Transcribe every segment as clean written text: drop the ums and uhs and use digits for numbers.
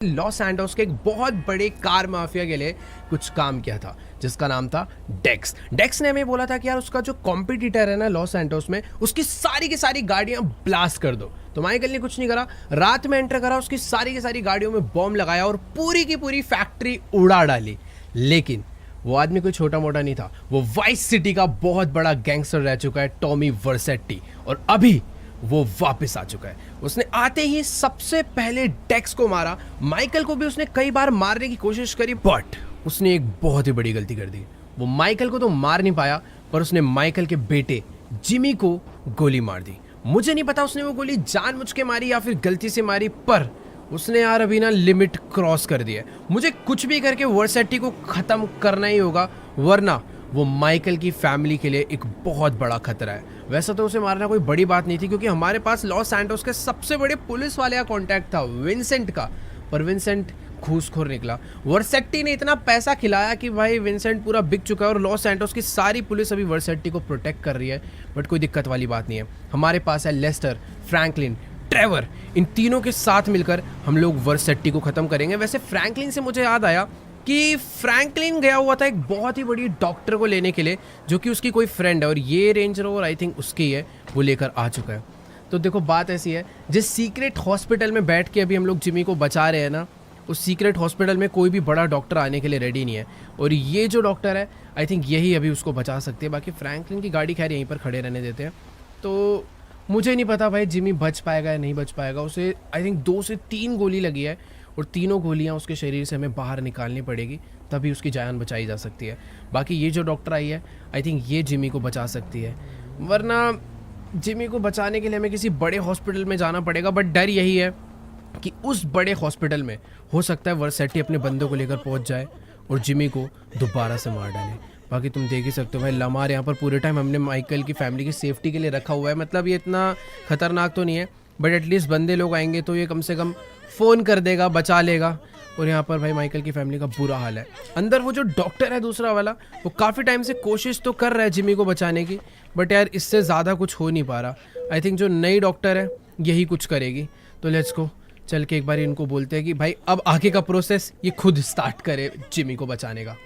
Los Santos के एक बहुत बड़े कार माफिया के लिए कुछ काम किया था जिसका नाम था डेक्स। डेक्स ने हमें बोला था कि यार उसका जो कॉम्पिटिटर है ना लॉस सैंटोस में, उसकी सारी की सारी गाड़ियां ब्लास्ट कर दो। तो माइकल ने कुछ नहीं करा, रात में एंटर करा, उसकी सारी की सारी गाड़ियों में बॉम्ब लगाया और पूरी की पूरी फैक्ट्री उड़ा डाली। लेकिन वो आदमी कोई छोटा मोटा नहीं था, वो वाइस सिटी का बहुत बड़ा गैंगस्टर रह चुका है, टॉमी वर्सेट्टी। और अभी वो वापस आ चुका है। उसने आते ही सबसे पहले डेक्स को मारा। माइकल को भी उसने कई बार मारने की कोशिश करी, बट उसने एक बहुत ही बड़ी गलती कर दी। वो माइकल को तो मार नहीं पाया, पर उसने माइकल के बेटे जिमी को गोली मार दी। मुझे नहीं पता उसने वो गोली जानबूझ के मारी या फिर गलती से मारी, पर उसने यार अभी ना लिमिट क्रॉस कर दी है। मुझे कुछ भी करके वर्सेट्टी को खत्म करना ही होगा, वरना वो माइकल की फैमिली के लिए एक बहुत बड़ा खतरा है। वैसे तो उसे मारना कोई बड़ी बात नहीं थी, क्योंकि हमारे पास लॉस सैंटोस के सबसे बड़े पुलिस वाले का कॉन्टैक्ट था, विंसेंट का। पर विंसेंट घूसखोर निकला। वर्सेट्टी ने इतना पैसा खिलाया कि भाई विंसेंट पूरा बिक चुका है और लॉस सैंटोस की सारी पुलिस अभी वर्सेट्टी को प्रोटेक्ट कर रही है। बट कोई दिक्कत वाली बात नहीं है। हमारे पास है लेस्टर, फ्रैंकलिन, ट्रेवर। इन तीनों के साथ मिलकर हम लोग वर्सेट्टी को ख़त्म करेंगे। वैसे फ्रैंकलिन से मुझे याद आया कि फ्रैंकलिन गया हुआ था एक बहुत ही बड़ी डॉक्टर को लेने के लिए, जो कि उसकी कोई फ्रेंड है, और ये रेंज रोवर आई थिंक उसकी है, वो लेकर आ चुका है। तो देखो बात ऐसी है, जिस सीक्रेट हॉस्पिटल में बैठ के अभी हम लोग जिमी को बचा रहे हैं ना, उस सीक्रेट हॉस्पिटल में कोई भी बड़ा डॉक्टर आने के लिए रेडी नहीं है। और ये जो डॉक्टर है आई थिंक यही अभी उसको बचा सकती है। बाकी फ्रैंकलिन की गाड़ी खैर यहीं पर खड़े रहने देते हैं। तो मुझे नहीं पता भाई जिमी बच पाएगा या नहीं बच पाएगा। उसे आई थिंक 2 से 3 गोली लगी है और तीनों गोलियां उसके शरीर से हमें बाहर निकालनी पड़ेगी, तभी उसकी जान बचाई जा सकती है। बाकी ये जो डॉक्टर आई है आई थिंक ये जिमी को बचा सकती है, वरना जिमी को बचाने के लिए हमें किसी बड़े हॉस्पिटल में जाना पड़ेगा। बट डर यही है कि उस बड़े हॉस्पिटल में हो सकता है वर्सेट्टी अपने बंदों को लेकर पहुंच जाए और जिमी को दोबारा से मार डाले। बाकी तुम देख ही सकते हो भाई, लमार यहाँ पर पूरे टाइम हमने माइकल की फैमिली की सेफ्टी के लिए रखा हुआ है। मतलब ये इतना खतरनाक तो नहीं है, बट एटलीस्ट बंदे लोग आएंगे तो ये कम से कम फ़ोन कर देगा, बचा लेगा। और यहाँ पर भाई माइकल की फैमिली का बुरा हाल है। अंदर वो जो डॉक्टर है दूसरा वाला, वो काफ़ी टाइम से कोशिश तो कर रहा है जिमी को बचाने की, बट यार इससे ज़्यादा कुछ हो नहीं पा रहा। आई थिंक जो नई डॉक्टर है यही कुछ करेगी। तो लेट्स गो, चल के एक बार इनको बोलते हैं कि भाई अब आगे का प्रोसेस ये खुद स्टार्ट करे जिमी को बचाने का।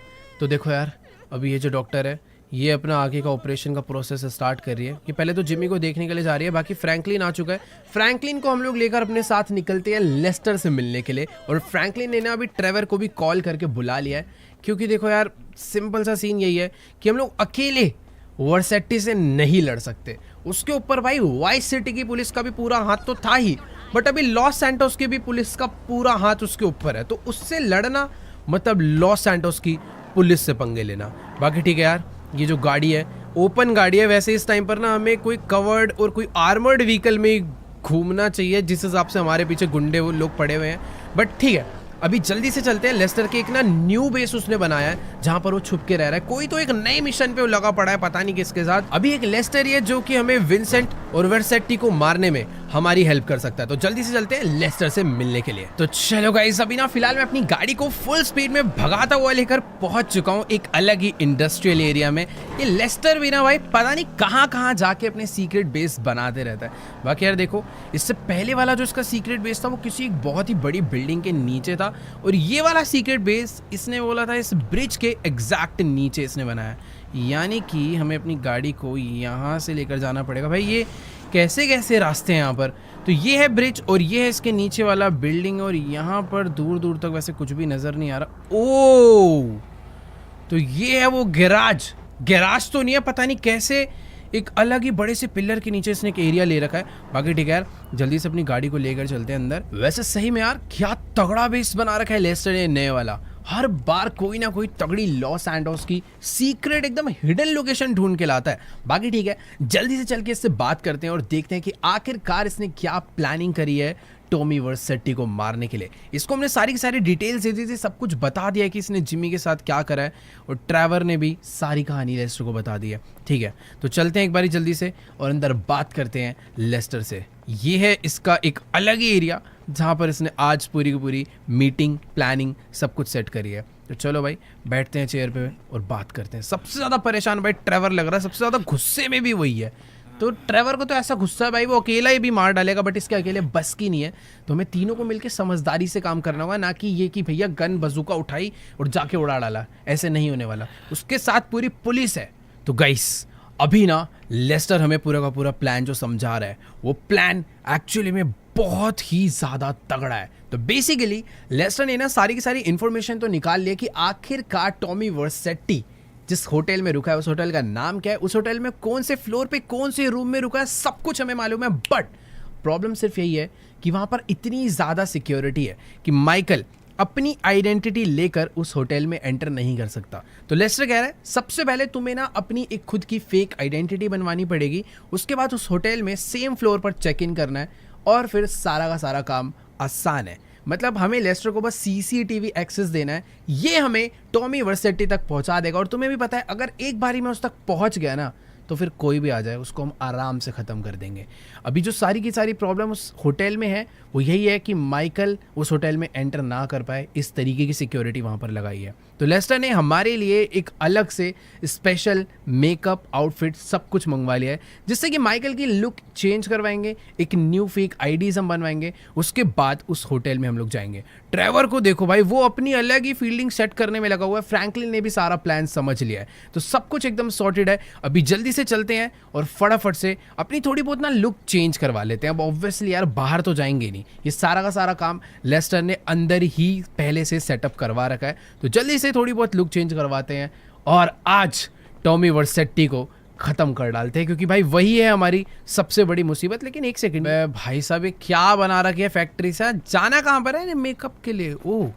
तो देखो यार, अभी ये जो डॉक्टर है ये अपना आगे का ऑपरेशन का प्रोसेस स्टार्ट कर रही है। ये पहले तो जिमी को देखने के लिए जा रही है। बाकी फ्रैंकलिन आ चुका है। फ्रैंकलिन को हम लोग लेकर अपने साथ निकलते हैं लेस्टर से मिलने के लिए। और फ्रैंकलिन ने ना अभी ट्रेवर को भी कॉल करके बुला लिया है, क्योंकि देखो यार सिंपल सा सीन यही है कि हम लोग अकेले वर्सेट्टी से नहीं लड़ सकते। उसके ऊपर भाई वाइस सिटी की पुलिस का भी पूरा हाथ तो था ही, बट अभी लॉस सैंटोस की भी पुलिस का पूरा हाथ उसके ऊपर है। तो उससे लड़ना मतलब लॉस सैंटोस की पुलिस से पंगे लेना। बाकी ठीक है यार, ये जो गाड़ी है ओपन गाड़ी है। वैसे इस टाइम पर ना हमें कोई कवर्ड और कोई आर्मर्ड व्हीकल में घूमना चाहिए, जिस हिसाब से हमारे पीछे गुंडे वो लोग पड़े हुए हैं। बट ठीक है, अभी जल्दी से चलते हैं। लेस्टर के एक ना न्यू बेस उसने बनाया है जहां पर वो छुप के रह रहा है। कोई तो एक नए मिशन पे वो लगा पड़ा है, पता नहीं किसके साथ। अभी एक लेस्टर ही है जो कि हमें विंसेंट और वर्सेट्टी को मारने में हमारी हेल्प कर सकता है। तो जल्दी से चलते हैं लेस्टर से मिलने के लिए। तो चलो गाइस, अभी ना फिलहाल मैं अपनी गाड़ी को फुल स्पीड में भगाता हुआ लेकर पहुंच चुका हूँ एक अलग ही इंडस्ट्रियल एरिया में। ये लेस्टर भी ना भाई पता नहीं कहाँ जाके अपने सीक्रेट बेस बनाते रहता है। बाकी यार देखो, इससे पहले वाला जो इसका सीक्रेट बेस था वो किसी एक बहुत ही बड़ी बिल्डिंग के नीचे था, और ये वाला सीक्रेट बेस इसने बोला था इस ब्रिज के एग्जैक्ट नीचे इसने बनाया। यानी कि हमें अपनी गाड़ी को यहाँ से लेकर जाना पड़ेगा। भाई ये कैसे कैसे रास्ते हैं यहाँ पर। तो ये है ब्रिज और ये है इसके नीचे वाला बिल्डिंग, और यहाँ पर दूर दूर तक वैसे कुछ भी नज़र नहीं आ रहा। ओह, तो ये है वो गैराज। गैराज तो नहीं है, पता नहीं कैसे एक अलग ही बड़े से पिलर के नीचे इसने एक एरिया ले रखा है। बाकी ठीक है यार, जल्दी से अपनी गाड़ी को लेकर चलते हैं अंदर। वैसे सही में यार क्या तगड़ा बेस बना रखा है लेस्टर ने नए वाला। हर बार कोई ना कोई तगड़ी लॉस सैंटोस की सीक्रेट एकदम हिडन लोकेशन ढूंढ के लाता है। बाकी ठीक है, जल्दी से चल के इससे बात करते हैं और देखते हैं कि आखिरकार इसने क्या प्लानिंग करी है टॉमी वर्सेट्टी को मारने के लिए। इसको हमने सारी की सारी डिटेल्स दे दी थी, सब कुछ बता दिया है कि इसने जिमी के साथ क्या करा है, और ट्रेवर ने भी सारी कहानी लेस्टर को बता दी है। ठीक है, तो चलते हैं एक बारी जल्दी से और अंदर बात करते हैं लेस्टर से। ये है इसका एक अलग ही एरिया जहाँ पर इसने आज पूरी की पूरी मीटिंग प्लानिंग सब कुछ सेट करी है। तो चलो भाई बैठते हैं चेयर पे और बात करते हैं। सबसे ज़्यादा परेशान भाई ट्रेवर लग रहा है, सबसे ज़्यादा गुस्से में भी वही है। तो ट्रेवर को तो ऐसा गुस्सा है भाई, वो अकेला ही भी मार डालेगा, बट इसके अकेले बस की नहीं है। तो हमें तीनों को मिलकर समझदारी से काम करना होगा, ना कि ये कि भैया गन बजूका उठाई और जाके उड़ा डाला, ऐसे नहीं होने वाला। उसके साथ पूरी पुलिस है। तो गाइस अभी ना लेस्टर हमें पूरा का पूरा प्लान जो समझा रहा है, वो प्लान एक्चुअली में बहुत ही ज़्यादा तगड़ा है। तो बेसिकली लेस्टर ने ना सारी की सारी इन्फॉर्मेशन तो निकाल लिया कि आखिरकार टॉमी वर्सेट्टी जिस होटल में रुका है, उस होटल का नाम क्या है, उस होटल में कौन से फ्लोर पे कौन से रूम में रुका है, सब कुछ हमें मालूम है। बट प्रॉब्लम सिर्फ यही है कि वहाँ पर इतनी ज़्यादा सिक्योरिटी है कि माइकल अपनी आइडेंटिटी लेकर उस होटल में एंटर नहीं कर सकता। तो लेस्टर कह रहा है सबसे पहले तुम्हें ना अपनी एक खुद की फेक आइडेंटिटी बनवानी पड़ेगी, उसके बाद उस होटल में सेम फ्लोर पर चेक इन करना है और फिर सारा का सारा काम आसान है। मतलब हमें लेस्टर को बस सीसीटीवी एक्सेस देना है, ये हमें टॉमी वर्सेट्टी तक पहुंचा देगा। और तुम्हें भी पता है अगर एक बारी में उस तक पहुंच गया ना तो फिर कोई भी आ जाए उसको हम आराम से ख़त्म कर देंगे। अभी जो सारी की सारी प्रॉब्लम उस होटल में है वो यही है कि माइकल उस होटल में एंटर ना कर पाए, इस तरीके की सिक्योरिटी वहाँ पर लगाई है। तो लेस्टर ने हमारे लिए एक अलग से स्पेशल मेकअप आउटफिट सब कुछ मंगवा लिया है, जिससे कि माइकल की लुक चेंज करवाएंगे, एक न्यू फेक आईडीज हम बनवाएंगे, उसके बाद उस होटल में हम लोग जाएंगे। ट्रेवर को देखो भाई, वो अपनी अलग ही फील्डिंग सेट करने में लगा हुआ है। फ्रैंकलिन ने भी सारा प्लान समझ लिया है, तो सब कुछ एकदम सॉर्टेड है। अभी जल्दी से चलते हैं और फटाफट से अपनी थोड़ी बहुत ना लुक चेंज करवा लेते हैं। अब ऑब्वियसली यार बाहर तो जाएंगे नहीं, ये सारा का सारा काम लेस्टर ने अंदर ही पहले से सेटअप करवा रखा है। तो जल्दी से थोड़ी बहुत लुक चेंज करवाते हैं और आज टॉमी वर्सेट्टी को खत्म कर डालते हैं, क्योंकि भाई वही है हमारी सबसे बड़ी मुसीबत। लेकिन एक सेकंड भाई साहब, ये क्या बना रखी है फैक्ट्री से? जाना कहाँ पर है मेकअप के लिए? ओह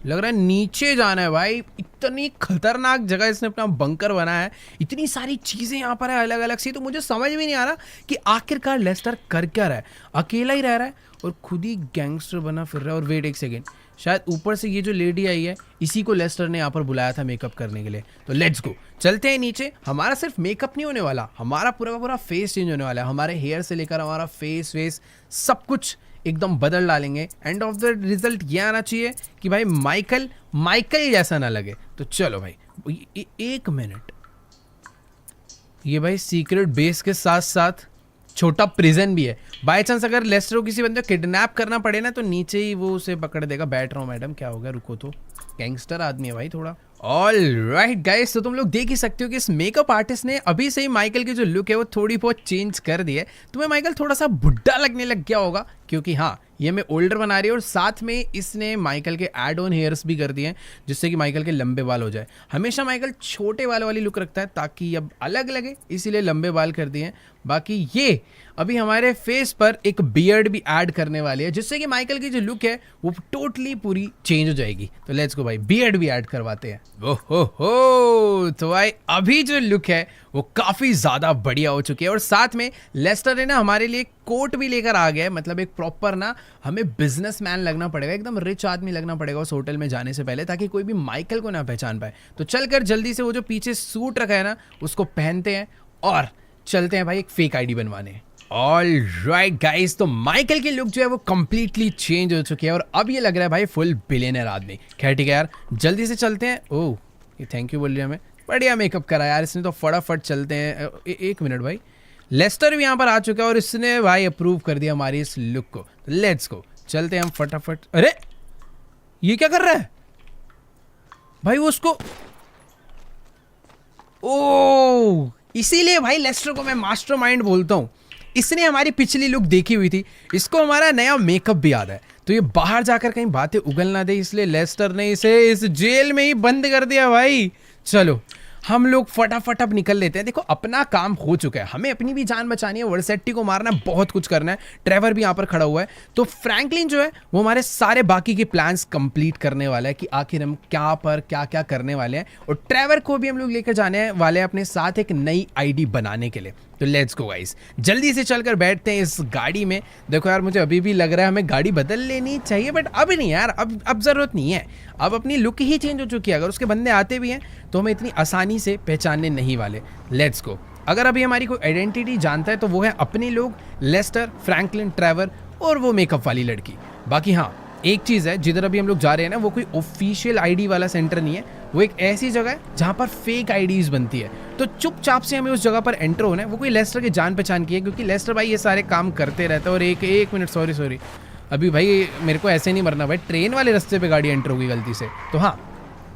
लग रहा है नीचे जाना है भाई। इतनी खतरनाक जगह इसने अपना बंकर बनाया है, इतनी सारी चीजें यहाँ पर है अलग अलग सी। तो मुझे समझ में नहीं आ रहा कि आखिरकार लेस्टर कर क्या रहा है। अकेला ही रह रहा है और खुद ही गैंगस्टर बना फिर रहा है। और वेट एक सेकेंड, शायद ऊपर से ये जो लेडी आई है इसी को लेस्टर ने यहाँ पर बुलाया था मेकअप करने के लिए। तो लेट्स गो, चलते हैं नीचे। हमारा सिर्फ मेकअप नहीं होने वाला, हमारा पूरा का पूरा फेस चेंज होने वाला है। हमारे हेयर से लेकर हमारा फेस वेस सब कुछ एकदम बदल डालेंगे। एंड ऑफ द रिजल्ट ये आना चाहिए कि भाई माइकल जैसा ना लगे। तो चलो भाई, एक मिनट, ये भाई सीक्रेट बेस के साथ साथ छोटा प्रिजन भी है। बाय चांस अगर लेस्टर को किसी बंदे को किडनैप करना पड़े ना तो नीचे ही वो उसे पकड़ देगा। बैठ रहा हूँ मैडम, क्या हो गया, रुको तो, गैंगस्टर आदमी है भाई थोड़ा। ऑल राइट गाइस, तो तुम लोग देख ही सकते हो कि इस मेकअप आर्टिस्ट ने अभी से ही माइकल की जो लुक है वो थोड़ी बहुत चेंज कर दी है। तुम्हें माइकल थोड़ा सा बुढ़ा लगने लग गया होगा, क्योंकि हाँ ये हमें ओल्डर बना रही है और साथ में इसने माइकल के एड ऑन हेयर्स भी कर दिए हैं, जिससे कि माइकल के लंबे बाल हो जाए। हमेशा माइकल छोटे बाल वाली लुक रखता है ताकि अब अलग लगे, इसीलिए लंबे बाल कर दिए हैं। बाकी ये अभी हमारे फेस पर एक बियर्ड भी ऐड करने वाली है, जिससे कि माइकल की जो लुक है वो टोटली पूरी चेंज हो जाएगी। तो लेट्स गो भाई, बियर्ड भी ऐड करवाते हैं। ओहो, तो भाई अभी जो लुक है वो काफ़ी ज़्यादा बढ़िया हो चुकी है। और साथ में लेस्टर ने ना हमारे लिए कोट भी लेकर आ गया है। मतलब एक प्रॉपर ना हमें बिजनेसमैन लगना पड़ेगा, एकदम रिच आदमी लगना पड़ेगा उस होटल में जाने से पहले, ताकि कोई भी माइकल को ना पहचान पाए। तो चलकर जल्दी से वो जो पीछे सूट रखा है ना उसको पहनते हैं और चलते हैं भाई एक फेक आईडी बनवाने। ऑल राइट गाइस, तो माइकल की लुक जो है वो कंप्लीटली चेंज हो चुकी है और अब ये लग रहा है भाई फुल बिलियनर आदमी। खैर ठीक है यार, जल्दी से चलते हैं। ओह ये थैंक यू बोल रही है हमें, बढ़िया मेकअप करा यार इसने तो। फटाफट चलते हैं। एक मिनट भाई, लेस्टर भी यहाँ पर आ चुका है और इसने भाई अप्रूव कर दिया हमारी इस लुक को। लेट्स गो, चलते हैं हम फटाफट। अरे ये क्या कर रहा है भाई? वो उसको, ओह इसीलिए भाई लेस्टर को मैं मास्टरमाइंड बोलता हूँ। इसने हमारी पिछली लुक देखी हुई थी, इसको हमारा नया मेकअप भी याद है, तो ये बाहर जाकर कहीं बातें उगल ना दे, इसलिए लेस्टर ने इसे इस जेल में ही बंद कर दिया भाई। चलो हम लोग फटाफट अब निकल लेते हैं। देखो अपना काम हो चुका है, हमें अपनी भी जान बचानी है, वर्सेट्टी को मारना है, बहुत कुछ करना है। ट्रेवर भी यहाँ पर खड़ा हुआ है, तो फ्रैंकलिन जो है वो हमारे सारे बाकी के प्लान्स कंप्लीट करने वाला है कि आखिर हम क्या पर क्या क्या करने वाले हैं। और ट्रेवर को भी हम लोग लेकर जाने वाले हैं अपने साथ एक नई आईडी बनाने के लिए। तो लेट्स गो गाइस, जल्दी से चलकर बैठते हैं इस गाड़ी में। देखो यार मुझे अभी भी लग रहा है हमें गाड़ी बदल लेनी चाहिए, बट अब नहीं यार, अब ज़रूरत नहीं है। अब अपनी लुक ही चेंज हो चुकी है। अगर उसके बंदे आते भी हैं तो हमें इतनी आसानी से पहचानने नहीं वाले। Let's go. अगर अभी हमारी कोई आइडेंटिटी जानता है तो वो है अपने लोग, लेस्टर, फ्रैंकलिन, ट्रेवर और वो मेकअप वाली लड़की। बाकी हाँ एक चीज़ है, जिधर अभी हम लोग जा रहे हैं ना वो कोई ऑफिशियल आईडी वाला सेंटर नहीं है, वो एक ऐसी जगह है जहाँ पर फेक आईडीज बनती है। तो चुपचाप से हमें उस जगह पर एंटर होना है। वो कोई लेस्टर के जान पहचान की है, क्योंकि लेस्टर भाई ये सारे काम करते रहता है। और एक मिनट, सॉरी अभी भाई मेरे को ऐसे नहीं मरना भाई, ट्रेन वाले रास्ते पे गाड़ी एंटर होगी गलती से। तो हाँ,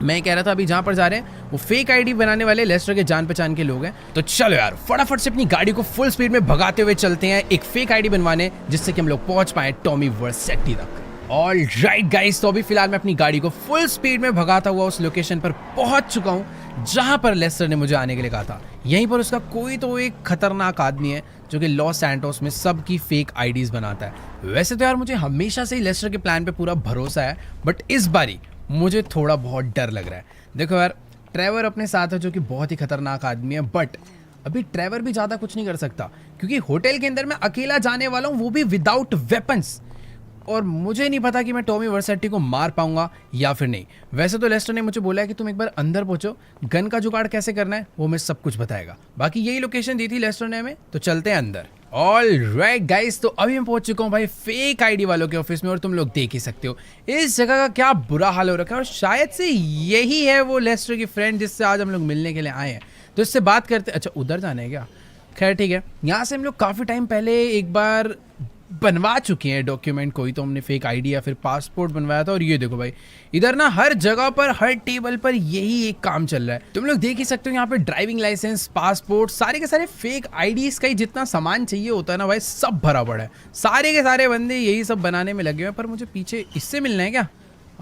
मैं कह रहा था अभी जहाँ पर जा रहे हैं वो फेक आईडी बनाने वाले लेस्टर के जान पहचान के लोग हैं। तो चलो यार फटाफट से अपनी गाड़ी को फुल स्पीड में भगाते हुए चलते हैं एक फेक आईडी बनवाने, जिससे कि हम लोग पहुंच पाए टॉमी वर्सेटी तक। ऑल राइट गाइस, तो अभी फिलहाल मैं अपनी गाड़ी को फुल स्पीड में भगाता हुआ उस लोकेशन पर पहुंच चुका हूं जहां पर लेस्टर ने मुझे आने के लिए कहा था। यहीं पर उसका कोई तो एक खतरनाक आदमी है जो कि लॉस सैंटोस में सबकी फेक आईडीज बनाता है। वैसे तो यार मुझे हमेशा से ही लेस्टर के प्लान पे पूरा भरोसा है, बट इस बारी मुझे थोड़ा बहुत डर लग रहा है। देखो यार, ट्रेवर अपने साथ है जो कि बहुत ही खतरनाक आदमी है, बट अभी ट्रेवर भी ज़्यादा कुछ नहीं कर सकता, क्योंकि होटल के अंदर मैं अकेला जाने वाला हूँ, वो भी विदाउट वेपन्स। और मुझे नहीं पता कि मैं टॉमी वर्सेटी को मार पाऊंगा या फिर नहीं। वैसे तो लेस्टर ने मुझे बोला है कि तुम एक बार अंदर पहुंचो, गन का जुगाड़ कैसे करना है वो मैं सब कुछ बताएगा। बाकी यही लोकेशन दी थी लेस्टर ने हमें, तो चलते हैं अंदर। ऑल राइट गाइस, तो अभी मैं पहुंच चुका हूं भाई फेक आईडी वालों के ऑफिस में, और तुम लोग देख ही सकते हो इस जगह का क्या बुरा हाल हो रखा है। और शायद से यही है वो लेस्टर की फ्रेंड जिससे आज हम लोग मिलने के लिए आए हैं। तो इससे बात करते। अच्छा, उधर जाना है क्या? खैर ठीक है, यहाँ से हम लोग काफ़ी टाइम पहले एक बार बनवा चुके हैं डॉक्यूमेंट, कोई तो हमने फेक आईडी या फिर पासपोर्ट बनवाया था। और ये देखो भाई, इधर ना हर जगह पर हर टेबल पर यही एक काम चल रहा है। तुम लोग देख ही सकते हो यहाँ पे ड्राइविंग लाइसेंस, पासपोर्ट, सारे के सारे फेक आईडीज का ही जितना सामान चाहिए होता है ना भाई, सब भरा पड़ा है। सारे के सारे बंदे यही सब बनाने में लगे हुए हैं। पर मुझे पीछे इससे मिलना है क्या?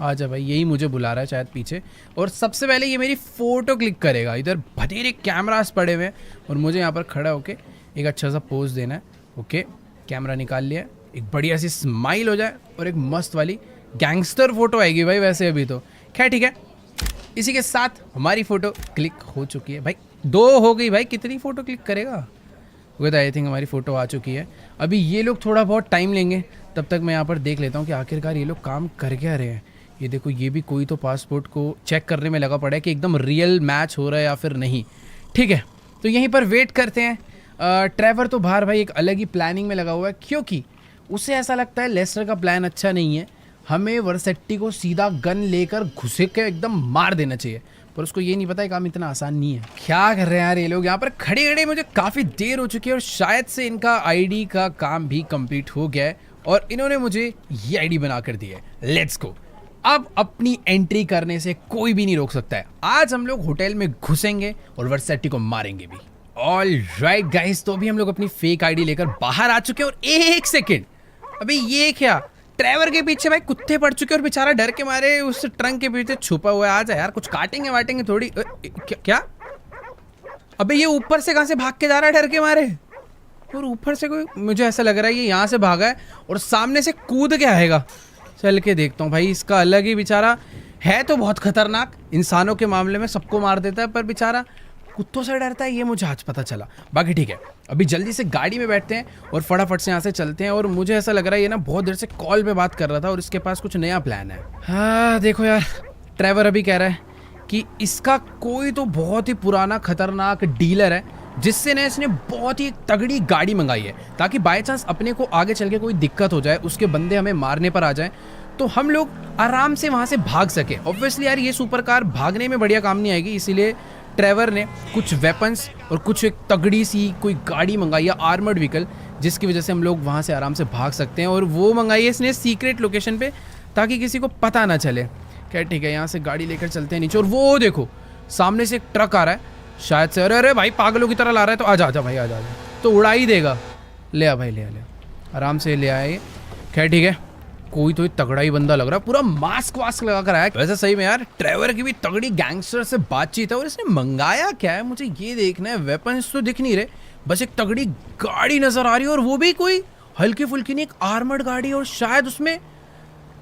आजा भाई, यही मुझे बुला रहा है शायद पीछे। और सबसे पहले ये मेरी फ़ोटो क्लिक करेगा। इधर बथेरे कैमरास पड़े हुए हैं और मुझे यहाँ पर खड़ा होके एक अच्छा सा पोज देना है। ओके, कैमरा निकाल लिया, एक बढ़िया सी स्माइल हो जाए और एक मस्त वाली गैंगस्टर फोटो आएगी भाई वैसे अभी तो। खैर ठीक है, इसी के साथ हमारी फ़ोटो क्लिक हो चुकी है भाई। 2 हो गई भाई, कितनी फ़ोटो क्लिक करेगा? विद आई थिंक हमारी फ़ोटो आ चुकी है। अभी ये लोग थोड़ा बहुत टाइम लेंगे, तब तक मैं यहाँ पर देख लेता हूँ कि आखिरकार ये लोग काम कर क्या रहे हैं। ये देखो, ये भी कोई तो पासपोर्ट को चेक करने में लगा पड़ा है कि एकदम रियल मैच हो रहा है या फिर नहीं। ठीक है, तो यहीं पर वेट करते हैं। ट्रेवर तो बाहर भाई एक अलग ही प्लानिंग में लगा हुआ है, क्योंकि उसे ऐसा लगता है लेस्टर का प्लान अच्छा नहीं है, हमें वर्सेटी को सीधा गन लेकर घुसे के एकदम मार देना चाहिए। पर उसको ये नहीं पता है काम इतना आसान नहीं है। क्या कर रहे हैं यार ये लोग यहाँ पर खड़े खड़े? मुझे काफ़ी देर हो चुकी है और शायद से इनका आईडी का काम भी कंप्लीट हो गया है और इन्होंने मुझे ये आईडी बना कर दी है। Let's go. अब अपनी एंट्री करने से कोई भी नहीं रोक सकता है। आज हम लोग होटल में घुसेंगे और वर्सेटी को मारेंगे भी। ऑल राइट गाइस, तो अभी हम लोग अपनी फेक आईडी लेकर बाहर आ चुके हैं। और एक सेकेंड, अभी ये क्या? ट्रेवर के पीछे भाई कुत्ते पड़ चुके हैं और बेचारा डर के मारे उस ट्रंक के पीछे छुपा हुआ है। आ जा यार, कुछ काटेंगे वाटेंगे थोड़ी। क्या? अबे ये ऊपर से कहां से भाग के जा रहा है डर के मारे? और ऊपर से कोई, मुझे ऐसा लग रहा है ये यहाँ से भागा है और सामने से कूद के आएगा। चल के देखता हूँ भाई, इसका अलग ही बेचारा है तो बहुत खतरनाक, इंसानों के मामले में सबको मार देता है, पर बेचारा कुत्तों से डरता है, ये मुझे आज पता चला। बाकी ठीक है, अभी जल्दी से गाड़ी में बैठते हैं और फटाफट से यहाँ से चलते हैं। और मुझे ऐसा लग रहा है ये ना बहुत देर से कॉल पे बात कर रहा था और इसके पास कुछ नया प्लान है। हाँ देखो यार, ट्रेवर अभी कह रहा है कि इसका कोई तो बहुत ही पुराना खतरनाक डीलर है जिससे ना इसने बहुत ही तगड़ी गाड़ी मंगाई है, ताकि बाय चांस अपने को आगे चल के कोई दिक्कत हो जाए, उसके बंदे हमें मारने पर आ जाए तो हम लोग आराम से वहाँ से भाग सके। ऑब्वियसली यार ये सुपर कार भागने में बढ़िया काम नहीं आएगी, इसीलिए ट्रेवर ने कुछ वेपन्स और कुछ एक तगड़ी सी कोई गाड़ी मंगाई है, आर्मर्ड व्हीकल, जिसकी वजह से हम लोग वहाँ से आराम से भाग सकते हैं। और वो मंगाई है इसने सीक्रेट लोकेशन पे, ताकि किसी को पता ना चले। क्या ठीक है, यहाँ से गाड़ी लेकर चलते हैं नीचे। और वो देखो सामने से एक ट्रक आ रहा है शायद से। अरे अरे भाई पागलों की तरह ला रहा है, तो आजा आजा भाई आजा, तो उड़ा ही देगा। ले आ भाई, ले आ आराम से ले आए। खैर ठीक है, कोई तो तगड़ा ही बंदा लग रहा है, पूरा मास्क वास्क लगा कर आया। वैसे सही में यार ट्रेवर की भी तगड़ी गैंगस्टर से बातचीत है। और इसने मंगाया क्या है मुझे ये देखना है। वेपन्स तो दिख नहीं रहे, बस एक तगड़ी गाड़ी नजर आ रही है, और वो भी कोई हल्की फुल्की नहीं, एक आर्मर्ड गाड़ी, और शायद उसमें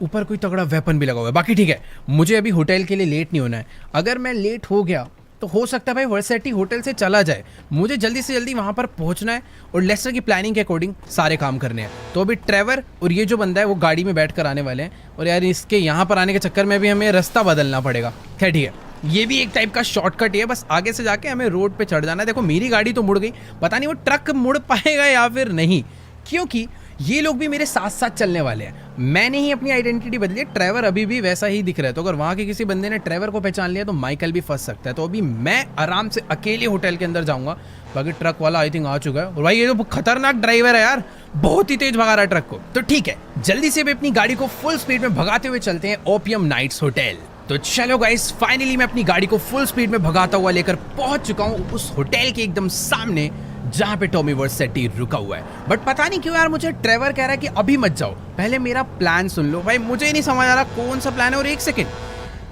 ऊपर कोई तगड़ा वेपन भी लगा हुआ है। बाकी ठीक है, मुझे अभी होटल के लिए लेट नहीं होना है। अगर मैं लेट हो गया तो हो सकता है भाई वर्सेटी होटल से चला जाए। मुझे जल्दी से जल्दी वहाँ पर पहुँचना है और लेस्टर की प्लानिंग के अकॉर्डिंग सारे काम करने हैं। तो अभी ट्रेवर और ये जो बंदा है वो गाड़ी में बैठ कर आने वाले हैं, और यार इसके यहाँ पर आने के चक्कर में भी हमें रास्ता बदलना पड़ेगा। खैर ठीक है, ये भी एक टाइप का शॉर्टकट है, बस आगे से जाके हमें रोड पे चढ़ जाना है। देखो मेरी गाड़ी तो मुड़ गई, पता नहीं वो ट्रक मुड़ पाएगा या फिर नहीं, क्योंकि ये लोग भी मेरे साथ साथ चलने वाले हैं। मैंने ही अपनी आइडेंटिटी बदली है, ट्रेवर अभी भी वैसा ही दिख रहा है। तो अगर वहाँ के किसी बंदे ने ट्रेवर को पहचान लिया तो माइकल भी फंस सकता है। तो अभी मैं आराम से अकेले होटल के अंदर जाऊंगा। बाकी ट्रक वाला आई थिंक आ चुका है। और भाई ये तो खतरनाक ड्राइवर है यार, बहुत ही तेज भगा रहा है ट्रक को। तो ठीक है, जल्दी से भी अपनी गाड़ी को फुल स्पीड में भगाते हुए चलते हैं ओपियम नाइट्स होटल। तो चलो गाइस, फाइनली मैं अपनी गाड़ी को फुल स्पीड में भगाता हुआ लेकर पहुंच चुका हूं उस होटल के एकदम सामने जहां पे टॉमी वर्सेटी रुका हुआ है। बट पता नहीं क्यों यार मुझे ट्रेवर कह रहा है कि अभी मत जाओ, पहले मेरा प्लान सुन लो। भाई मुझे नहीं समझ आ रहा कौन सा प्लान है। और एक सेकेंड,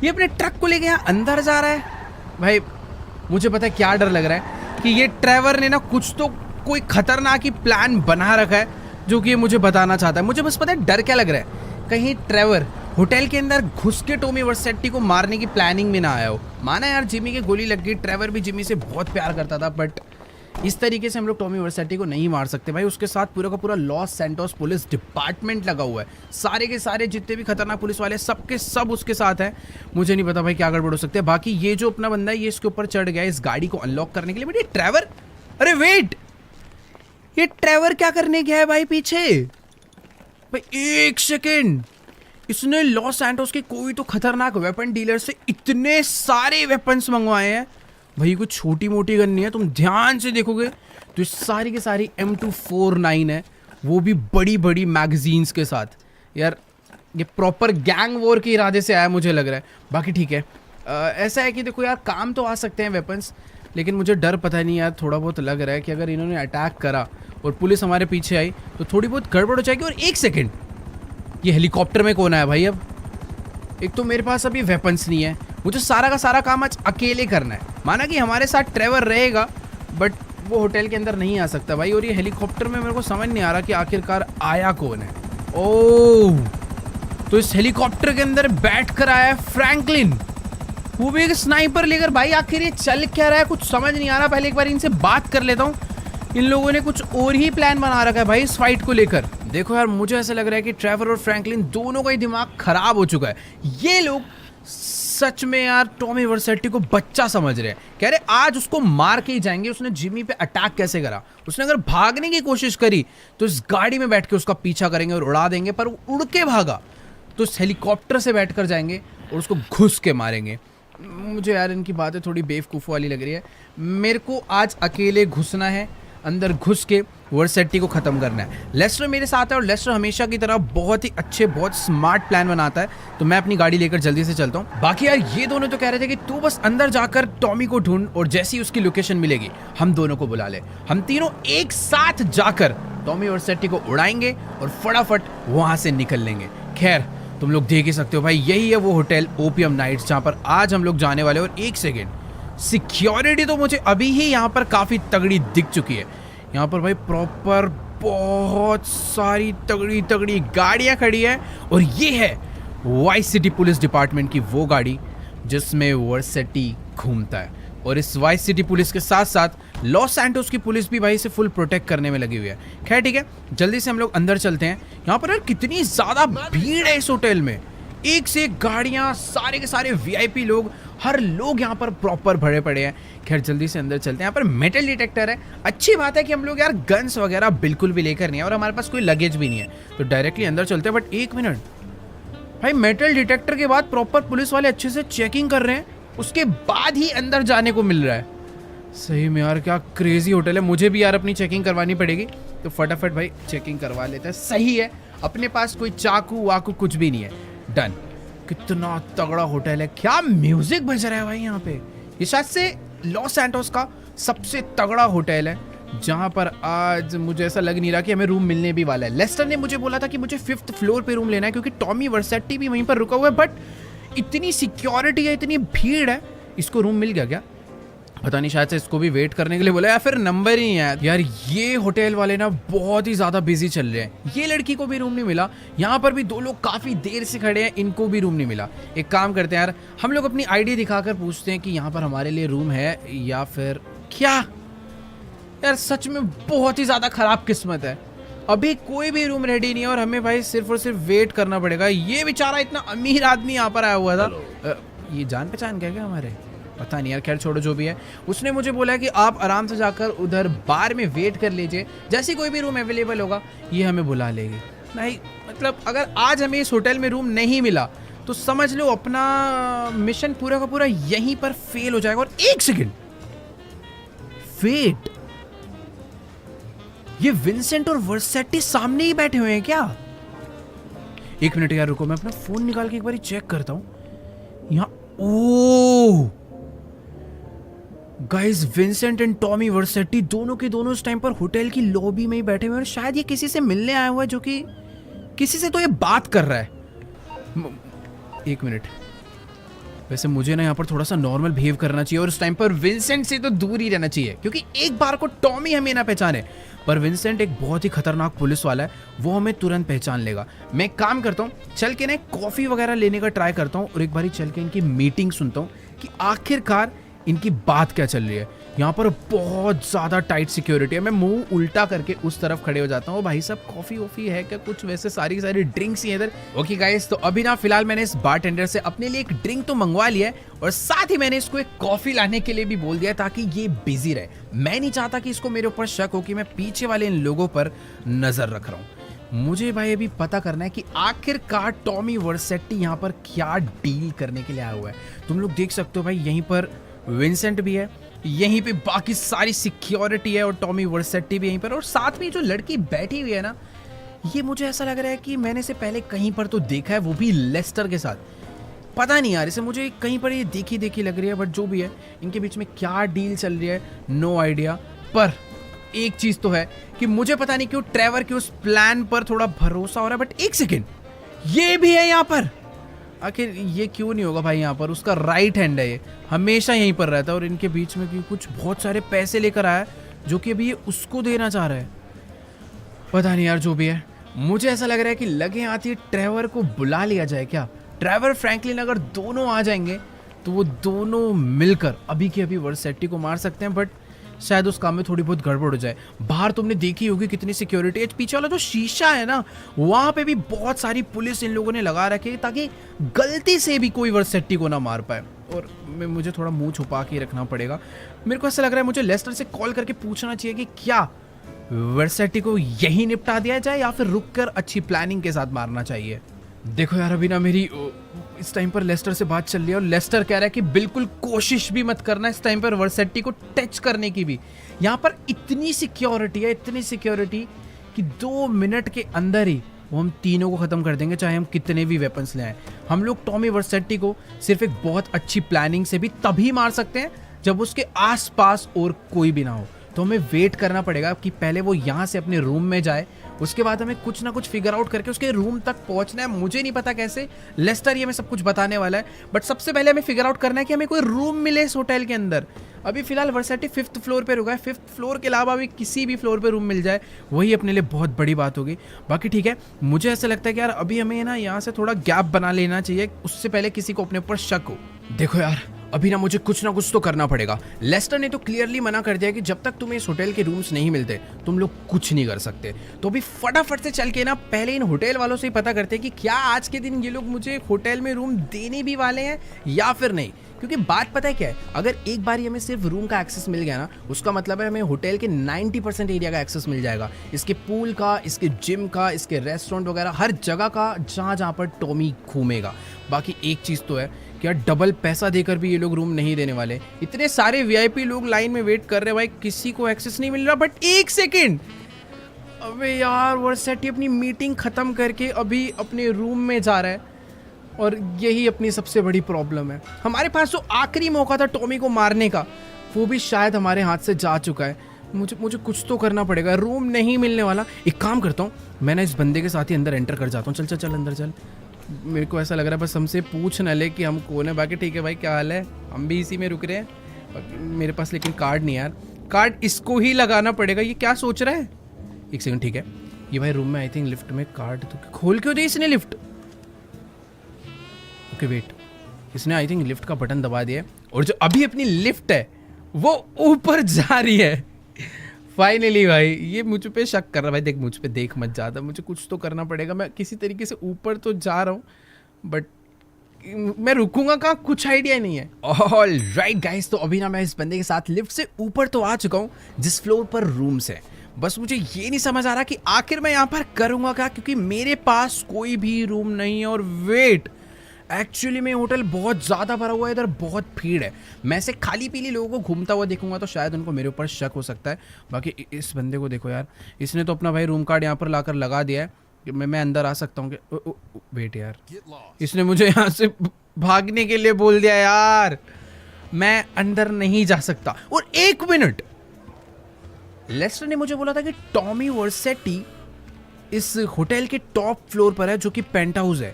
ये अपने ट्रक को लेके यहाँ अंदर जा रहा है। भाई मुझे पता है क्या डर लग रहा है कि ये ट्रेवर ने ना कुछ तो कोई खतरनाक ही प्लान बना रखा है जो कि ये मुझे बताना चाहता है। मुझे बस पता है डर क्या लग रहा है, कहीं ट्रेवर होटल के अंदर घुस के टॉमी वर्सेटी को मारने की प्लानिंग में ना आया हो। माना यार जिमी की गोली लग गई, ट्रेवर भी जिमी से बहुत प्यार करता था, बट इस तरीके से हम लोग टॉमी वर्सेटी को नहीं मार सकते भाई। उसके साथ पूरा का पूरा लॉस सैंटोस पुलिस डिपार्टमेंट लगा हुआ है। सारे के सारे जितने भी खतरनाक पुलिस वाले सबके सब उसके साथ हैं। मुझे नहीं पता भाई क्या गड़बड़ हो सकती है। बाकी ये जो अपना बंदा है ये इसके ऊपर चढ़ गया इस गाड़ी को अनलॉक करने के लिए। बट ये ट्रेवर, अरे वेट, ये ट्रेवर क्या करने गया है भाई पीछे? भाई एक सेकेंड, इसने लॉस सैंटोस के कोई तो खतरनाक वेपन डीलर से इतने सारे वेपन्स मंगवाए हैं। भाई कुछ छोटी मोटी गन नहीं है, तुम ध्यान से देखोगे तो सारी की सारी M249 है, वो भी बड़ी बड़ी मैगजीन्स के साथ। यार ये प्रॉपर गैंग वॉर के इरादे से आया मुझे लग रहा है। बाकी ठीक है, ऐसा है कि देखो यार काम तो आ सकते हैं वेपन्स, लेकिन मुझे डर पता नहीं यार थोड़ा बहुत लग रहा है कि अगर इन्होंने अटैक करा और पुलिस हमारे पीछे आई तो थोड़ी बहुत गड़बड़ हो जाएगी। और एक सेकेंड, ये हेलीकॉप्टर में कौन आया भाई? अब एक तो मेरे पास अभी वेपन्स नहीं है, मुझे सारा का सारा काम आज अकेले करना है। माना कि हमारे साथ ट्रेवर रहेगा बट वो होटल के अंदर नहीं आ सकता भाई। और ये हेलीकॉप्टर में मेरे को समझ नहीं आ रहा कि आखिरकार आया कौन है। ओह, तो इस हेलीकॉप्टर के अंदर बैठ कर आया फ्रैंकलिन, वो भी एक स्नाइपर लेकर। भाई आखिर ये चल क्या रहा है, कुछ समझ नहीं आ रहा। पहले एक बार इनसे बात कर लेता हूँ। इन लोगों ने कुछ और ही प्लान बना रखा है भाई इस फाइट को लेकर। देखो यार मुझे ऐसा लग रहा है कि ट्रेवर और फ्रैंकलिन दोनों का ही दिमाग खराब हो चुका है। ये लोग सच में यार टॉमी वर्सेटी को बच्चा समझ रहे हैं। कह रहे आज उसको मार के ही जाएंगे। उसने जिमी पे अटैक कैसे करा? उसने अगर भागने की कोशिश करी तो इस गाड़ी में बैठ के उसका पीछा करेंगे और उड़ा देंगे। पर वो उड़ के भागा तो इस हेलीकॉप्टर से बैठकर जाएंगे और उसको घुस के मारेंगे। मुझे यार इनकी बातें थोड़ी बेवकूफ़ वाली लग रही है। मेरे को आज अकेले घुसना है, अंदर घुस के वर्सेटी को ख़त्म करना है। लेस्टर मेरे साथ है और लेस्टर हमेशा की तरह बहुत ही अच्छे बहुत स्मार्ट प्लान बनाता है। तो मैं अपनी गाड़ी लेकर जल्दी से चलता हूँ। बाकी यार ये दोनों तो कह रहे थे कि तू बस अंदर जाकर टॉमी को ढूंढ और जैसी उसकी लोकेशन मिलेगी हम दोनों को बुला ले। हम तीनों एक साथ जाकर टॉमी वर्सेटी को उड़ाएंगे और फटाफट वहाँ से निकल लेंगे। खैर तुम लोग देख ही सकते हो भाई, यही है वो होटल ओपियम नाइट्स जहाँ पर आज हम लोग जाने वाले। और एक सेकेंड, सिक्योरिटी तो मुझे अभी ही यहाँ पर काफ़ी तगड़ी दिख चुकी है। यहाँ पर भाई प्रॉपर बहुत सारी तगड़ी तगड़ी गाड़ियाँ खड़ी है। और ये है वाइस सिटी पुलिस डिपार्टमेंट की वो गाड़ी जिसमें वर्सेटी घूमता है। और इस वाइस सिटी पुलिस के साथ साथ लॉस सैंटोस की पुलिस भी भाई इसे फुल प्रोटेक्ट करने में लगी हुई है। खैर ठीक है, जल्दी से हम लोग अंदर चलते हैं। यहाँ पर यार कितनी ज़्यादा भीड़ है इस होटल में, एक से एक गाड़ियाँ, सारे के सारे VIP लोग, हर लोग यहाँ पर प्रॉपर भरे पड़े हैं। खैर जल्दी से अंदर चलते हैं। यहाँ पर मेटल डिटेक्टर है। अच्छी बात है कि हम लोग यार गन्स वगैरह बिल्कुल भी लेकर नहीं है और हमारे पास कोई लगेज भी नहीं है, तो डायरेक्टली अंदर चलते हैं। बट एक मिनट भाई, मेटल डिटेक्टर के बाद प्रॉपर पुलिस वाले अच्छे से चेकिंग कर रहे हैं, उसके बाद ही अंदर जाने को मिल रहा है। सही में यार क्या क्रेजी होटल है। मुझे भी यार अपनी चेकिंग करवानी पड़ेगी, तो फटाफट भाई चेकिंग करवा लेते हैं। सही है, अपने पास कोई चाकू वाकू कुछ भी नहीं है। डन। कितना तगड़ा होटल है, क्या म्यूजिक बज रहा है भाई यहाँ पे। ये शायद से लॉस सैंटोस का सबसे तगड़ा होटल है जहाँ पर आज मुझे ऐसा लग नहीं रहा कि हमें रूम मिलने भी वाला है। लेस्टर ने मुझे बोला था कि मुझे 5th फ्लोर पे रूम लेना है क्योंकि टॉमी वर्सेटी भी वहीं पर रुका हुआ है। बट इतनी सिक्योरिटी है, इतनी भीड़ है, इसको रूम मिल गया क्या पता नहीं। शायद से इसको भी वेट करने के लिए बोला या फिर नंबर ही है। यार ये होटल वाले ना बहुत ही ज़्यादा बिजी चल रहे हैं। ये लड़की को भी रूम नहीं मिला। यहाँ पर भी दो लोग काफ़ी देर से खड़े हैं, इनको भी रूम नहीं मिला। एक काम करते हैं यार, हम लोग अपनी ID दिखाकर पूछते हैं कि यहाँ पर हमारे लिए रूम है या फिर क्या। यार सच में बहुत ही ज़्यादा ख़राब किस्मत है, अभी कोई भी रूम रेडी नहीं है और हमें भाई सिर्फ और सिर्फ वेट करना पड़ेगा। ये बेचारा इतना अमीर आदमी यहाँ पर आया हुआ था। ये जान पहचान क्या हमारे? पता नहीं यार, खैर छोड़ो जो भी है। उसने मुझे बोला कि आप आराम से जाकर उधर बार में वेट कर लीजिए, जैसे कोई भी रूम अवेलेबल होगा ये हमें बुला लेगी। नहीं मतलब अगर आज हमें इस होटल में रूम नहीं मिला तो समझ लो अपना मिशन पूरा का पूरा यहीं पर फेल हो जाएगा। और एक सेकंड, वेट, ये विंसेंट और वर्सेटी सामने ही बैठे हुए हैं क्या? एक मिनट यार रुको, मैं अपना फोन निकाल के एक बार चेक करता हूं। यहां ओ गाइस, विंसेंट एंड टॉमी वर्सेटी दोनों के दोनों इस टाइम पर होटल की लॉबी में ही बैठे हुए हैं। शायद ये किसी से मिलने आया हुआ है, जो कि किसी से तो ये बात कर रहा है। एक मिनट, वैसे मुझे ना यहाँ पर थोड़ा सा नॉर्मल बिहेव करना चाहिए और इस टाइम पर विंसेंट से तो दूर ही रहना चाहिए, क्योंकि एक बार को टॉमी हमें ना पहचाने, पर विंसेंट एक बहुत ही खतरनाक पुलिस वाला है, वो हमें तुरंत पहचान लेगा। मैं एक काम करता हूँ, चल के ना कॉफी वगैरह लेने का ट्राई करता हूँ और एक बारी चल के इनकी मीटिंग सुनता हूँ कि आखिरकार इनकी बात क्या चल रही है। यहाँ पर बहुत ज़्यादा टाइट सिक्योरिटी है। मैं मुंह उल्टा करके उस तरफ खड़े हो जाता हूँ। भाई साहब कॉफ़ी वॉफ़ी है क्या कुछ? वैसे सारी सारी ड्रिंक्स ही है इधर। ओके गाइस, तो अभी ना फिलहाल मैंने इस बारटेंडर से अपने लिए एक ड्रिंक तो मंगवा लिया है और साथ ही मैंने इसको एक कॉफ़ी लाने के लिए भी बोल दिया ताकि ये बिजी रहे। मैं नहीं चाहता कि इसको मेरे ऊपर शक हो कि मैं पीछे वाले इन लोगों पर नज़र रख रहा हूँ। मुझे भाई अभी पता करना है कि आखिरकार टॉमी वर्सेटी यहाँ पर क्या डील करने के लिए आया हुआ है। तुम लोग देख सकते हो भाई, यहीं पर विंसेंट भी है, यहीं पे बाकी सारी सिक्योरिटी है और टॉमी वर्सेटी भी यहीं पर, और साथ में जो लड़की बैठी हुई है ना, ये मुझे ऐसा लग रहा है कि मैंने इसे पहले कहीं पर तो देखा है, वो भी लेस्टर के साथ। पता नहीं यार, इसे मुझे कहीं पर ये देखी देखी लग रही है, बट जो भी है इनके बीच में क्या डील चल रही है नो आइडिया। पर एक चीज़ तो है कि मुझे पता नहीं क्यों ट्रेवर के उस प्लान पर थोड़ा भरोसा हो रहा है। बट एक सेकेंड, ये भी है यहाँ पर। आखिर ये क्यों नहीं होगा भाई? यहाँ पर उसका राइट हैंड है, ये हमेशा यहीं पर रहता है और इनके बीच में भी कुछ बहुत सारे पैसे लेकर आया है जो कि अभी ये उसको देना चाह रहा है। पता नहीं यार, जो भी है मुझे ऐसा लग रहा है कि लगे आती ट्रेवर को बुला लिया जाए क्या? ट्रेवर फ्रैंकलिन अगर दोनों आ जाएंगे तो वो दोनों मिलकर अभी के अभी वर्सेटी को मार सकते हैं, बट शायद उस काम में थोड़ी बहुत गड़बड़ हो जाए। बाहर तुमने देखी होगी कितनी सिक्योरिटी है। पीछे वाला जो शीशा है ना, वहां पे भी बहुत सारी पुलिस इन लोगों ने लगा रखी है ताकि गलती से भी कोई वर्सेटी को ना मार पाए। और मुझे थोड़ा मुंह छुपा के रखना पड़ेगा। मेरे को ऐसा लग रहा है मुझे लेस्टर से कॉल करके पूछना चाहिए कि क्या वर्सेटी को यही निपटा दिया जाए या फिर रुक कर अच्छी प्लानिंग के साथ मारना चाहिए। देखो यार, अभी ना मेरी इस टाइम पर लेस्टर से बात चल रही है और लेस्टर कह रहा है कि बिल्कुल कोशिश भी मत करना इस टाइम पर वर्सेटी को टच करने की भी। यहाँ पर इतनी सिक्योरिटी है, इतनी सिक्योरिटी कि 2 मिनट के अंदर ही वो हम तीनों को ख़त्म कर देंगे, चाहे हम कितने भी वेपन्स ले आए। हम लोग टॉमी वर्सेटी को सिर्फ एक बहुत अच्छी प्लानिंग से भी तभी मार सकते हैं जब उसके आसपास और कोई भी ना हो। तो हमें वेट करना पड़ेगा कि पहले वो यहाँ से अपने रूम में जाए, उसके बाद हमें कुछ ना कुछ फिगर आउट करके उसके रूम तक पहुंचना है। मुझे नहीं पता कैसे, लेस्टर ये हमें सब कुछ बताने वाला है, बट सबसे पहले हमें फिगर आउट करना है कि हमें कोई रूम मिले इस होटल के अंदर। अभी फिलहाल वर्सेटी 5th फ्लोर पे रुका है, 5th फ्लोर के अलावा भी किसी भी फ्लोर पे रूम मिल जाए वही अपने लिए बहुत बड़ी बात होगी। बाकी ठीक है, मुझे ऐसा लगता है कि यार अभी हमें ना यहाँ से थोड़ा गैप बना लेना चाहिए, उससे पहले किसी को अपने ऊपर शक हो। देखो यार, अभी ना मुझे कुछ ना कुछ तो करना पड़ेगा। लेस्टर ने तो क्लियरली मना कर दिया कि जब तक तुम्हें इस होटल के रूम्स नहीं मिलते तुम लोग कुछ नहीं कर सकते। तो अभी फटाफट से चल के ना पहले इन होटल वालों से ही पता करते हैं कि क्या आज के दिन ये लोग मुझे होटल में रूम देने भी वाले हैं या फिर नहीं। क्योंकि बात पता है क्या है, अगर एक बार हमें सिर्फ रूम का एक्सेस मिल गया ना, उसका मतलब है हमें होटल के 90% एरिया का एक्सेस मिल जाएगा। इसके पूल का, इसके जिम का, इसके रेस्टोरेंट वगैरह हर जगह का, जहाँ जहाँ पर टॉमी घूमेगा। बाकी एक चीज़ तो है कि यार डबल पैसा देकर भी ये लोग रूम नहीं देने वाले। इतने सारे वीआईपी लोग लाइन में वेट कर रहे हैं भाई, किसी को एक्सेस नहीं मिल रहा। बट एक सेकेंड, अबे यार वर्सेटी अपनी मीटिंग ख़त्म करके अभी अपने रूम में जा रहा है और यही अपनी सबसे बड़ी प्रॉब्लम है। हमारे पास जो आखिरी मौका था टॉमी को मारने का, वो भी शायद हमारे हाथ से जा चुका है। मुझे कुछ तो करना पड़ेगा, रूम नहीं मिलने वाला। एक काम करता हूँ, मैं ना इस बंदे के साथ ही अंदर एंटर कर जाता हूँ। चल चल चल अंदर चल। मेरे को ऐसा लग रहा है बस हमसे पूछ न ले कि हम कौन है। बाकी ठीक है भाई, क्या हाल है, हम भी इसी में रुक रहे हैं। मेरे पास लेकिन कार्ड नहीं यार, कार्ड इसको ही लगाना पड़ेगा। ये क्या सोच रहा है? एक सेकंड, ठीक है, ये भाई रूम में आई थिंक लिफ्ट में कार्ड तो खोल क्यों दी इसने लिफ्ट? ओके वेट, इसने आई थिंक लिफ्ट का बटन दबा दिया और जो अभी अपनी लिफ्ट है वो ऊपर जा रही है। फाइनली भाई, ये मुझ पे शक कर रहा है। भाई देख, मुझ पे देख मत ज़्यादा, मुझे कुछ तो करना पड़ेगा। मैं किसी तरीके से ऊपर तो जा रहा हूँ, बट मैं रुकूंगा कहाँ, कुछ आइडिया नहीं है। ऑल राइट गाइस, तो अभी ना मैं इस बंदे के साथ लिफ्ट से ऊपर तो आ चुका हूँ जिस फ्लोर पर रूम्स है। बस मुझे ये नहीं समझ आ रहा कि आखिर मैं यहाँ पर करूँगा क्या, क्योंकि मेरे पास कोई भी रूम नहीं है। और वेट, एक्चुअली में होटल बहुत ज़्यादा भरा हुआ है, इधर बहुत भीड़ है। मैं ऐसे खाली पीली लोगों को घूमता हुआ देखूंगा तो शायद उनको मेरे ऊपर शक हो सकता है। बाकी इस बंदे को देखो यार, इसने तो अपना भाई रूम कार्ड यहाँ पर लाकर लगा दिया है कि मैं अंदर आ सकता हूँ कि वेट यार, इसने मुझे यहाँ से भागने के लिए बोल दिया यार, मैं अंदर नहीं जा सकता। और 1 मिनट, लेस्टर ने मुझे बोला था कि टॉमी वर्सेटी इस होटल के टॉप फ्लोर पर है जो कि पेंट हाउस है,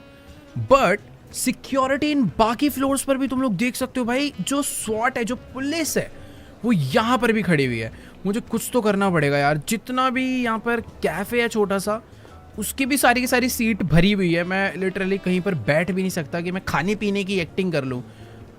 बट सिक्योरिटी इन बाकी फ्लोर्स पर भी तुम लोग देख सकते हो भाई, जो स्वॉट है, जो पुलिस है, वो यहाँ पर भी खड़ी हुई है। मुझे कुछ तो करना पड़ेगा यार। जितना भी यहाँ पर कैफे है छोटा सा, उसकी भी सारी की सारी सीट भरी हुई है। मैं लिटरली कहीं पर बैठ भी नहीं सकता कि मैं खाने पीने की एक्टिंग कर लूँ।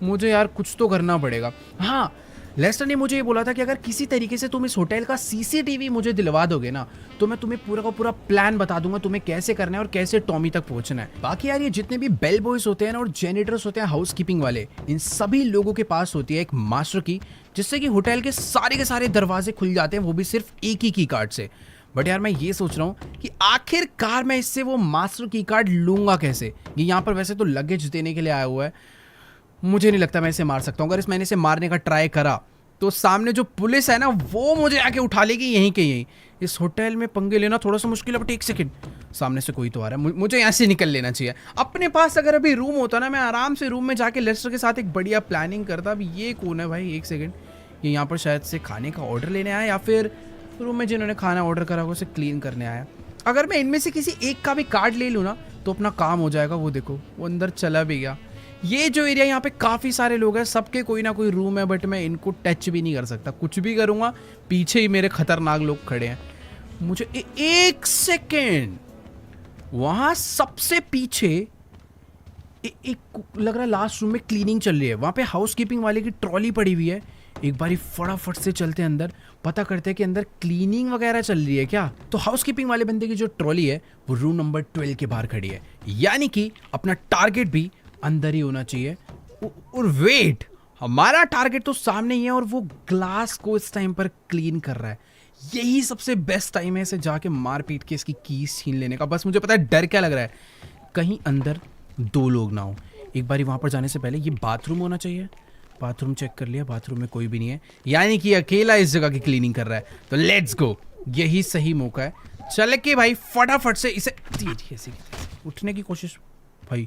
मुझे यार कुछ तो करना पड़ेगा। हाँ, लेस्टर ने मुझे ये बोला था कि अगर किसी तरीके से तुम इस होटल का सीसीटीवी मुझे दिलवा दोगे ना, तो मैं तुम्हें पूरा का पूरा प्लान बता दूंगा तुम्हें कैसे करना है और कैसे टॉमी तक पहुंचना है। बाकी यार, ये जितने भी बेल बॉयज होते हैं ना और जेनिटर्स होते हैं, हाउस कीपिंग वाले, इन सभी लोगों के पास होती है एक मास्टर की, जिससे कि होटल के सारे दरवाजे खुल जाते हैं, वो भी सिर्फ एक ही की कार्ड से। बट यार, मैं ये सोच रहा हूँ कि आखिरकार मैं इससे वो मास्टर की कार्ड लूंगा कैसे। ये यहाँ पर वैसे तो लगेज देने के लिए आया हुआ है, मुझे नहीं लगता मैं इसे मार सकता हूँ। अगर मैंने इसे मारने का ट्राई करा तो सामने जो पुलिस है ना, वो मुझे आके उठा लेगी यहीं के यहीं। इस होटल में पंगे लेना थोड़ा सा मुश्किल है, बट 1 सेकंड, सामने से कोई तो आ रहा है, मुझे यहाँ से निकल लेना चाहिए। अपने पास अगर अभी रूम होता ना, मैं आराम से रूम में जाके लेस्टर के साथ एक बढ़िया प्लानिंग करता। अब ये कौन है भाई, 1 सेकंड, ये यहाँ पर शायद से खाने का ऑर्डर लेने आया, या फिर रूम में जिन्होंने खाना ऑर्डर करा उसे क्लीन करने आया। अगर मैं इनमें से किसी एक का भी कार्ड ले लूँ ना, तो अपना काम हो जाएगा। वो देखो, वो अंदर चला भी गया। ये जो एरिया, यहाँ पे काफ़ी सारे लोग हैं, सबके कोई ना कोई रूम है, बट मैं इनको टच भी नहीं कर सकता। कुछ भी करूँगा, पीछे ही मेरे खतरनाक लोग खड़े हैं। मुझे 1 सेकेंड, वहाँ सबसे पीछे एक लग रहा है लास्ट रूम में क्लीनिंग चल रही है। वहाँ पे हाउस कीपिंग वाले की ट्रॉली पड़ी हुई है। एक बारी फटाफट से चलते हैं अंदर, पता करते हैं कि अंदर क्लीनिंग वगैरह चल रही है क्या। तो हाउस कीपिंग वाले बंदे की जो ट्रॉली है वो रूम नंबर 12 के बाहर खड़ी है, यानी कि अपना टारगेट भी अंदर ही होना चाहिए। और वेट, हमारा टारगेट तो सामने ही है और वो ग्लास को इस टाइम पर क्लीन कर रहा है। यही सबसे बेस्ट टाइम है इसे जाके मार पीट के इसकी कीज छीन लेने का। बस मुझे पता है डर क्या लग रहा है, कहीं अंदर 2 लोग ना हो। एक बारी वहां पर जाने से पहले ये बाथरूम होना चाहिए। बाथरूम चेक कर लिया, बाथरूम में कोई भी नहीं है, यानी कि अकेला इस जगह की क्लीनिंग कर रहा है। तो लेट्स गो, यही सही मौका है। चल के भाई फटाफट से इसे उठने की कोशिश। भाई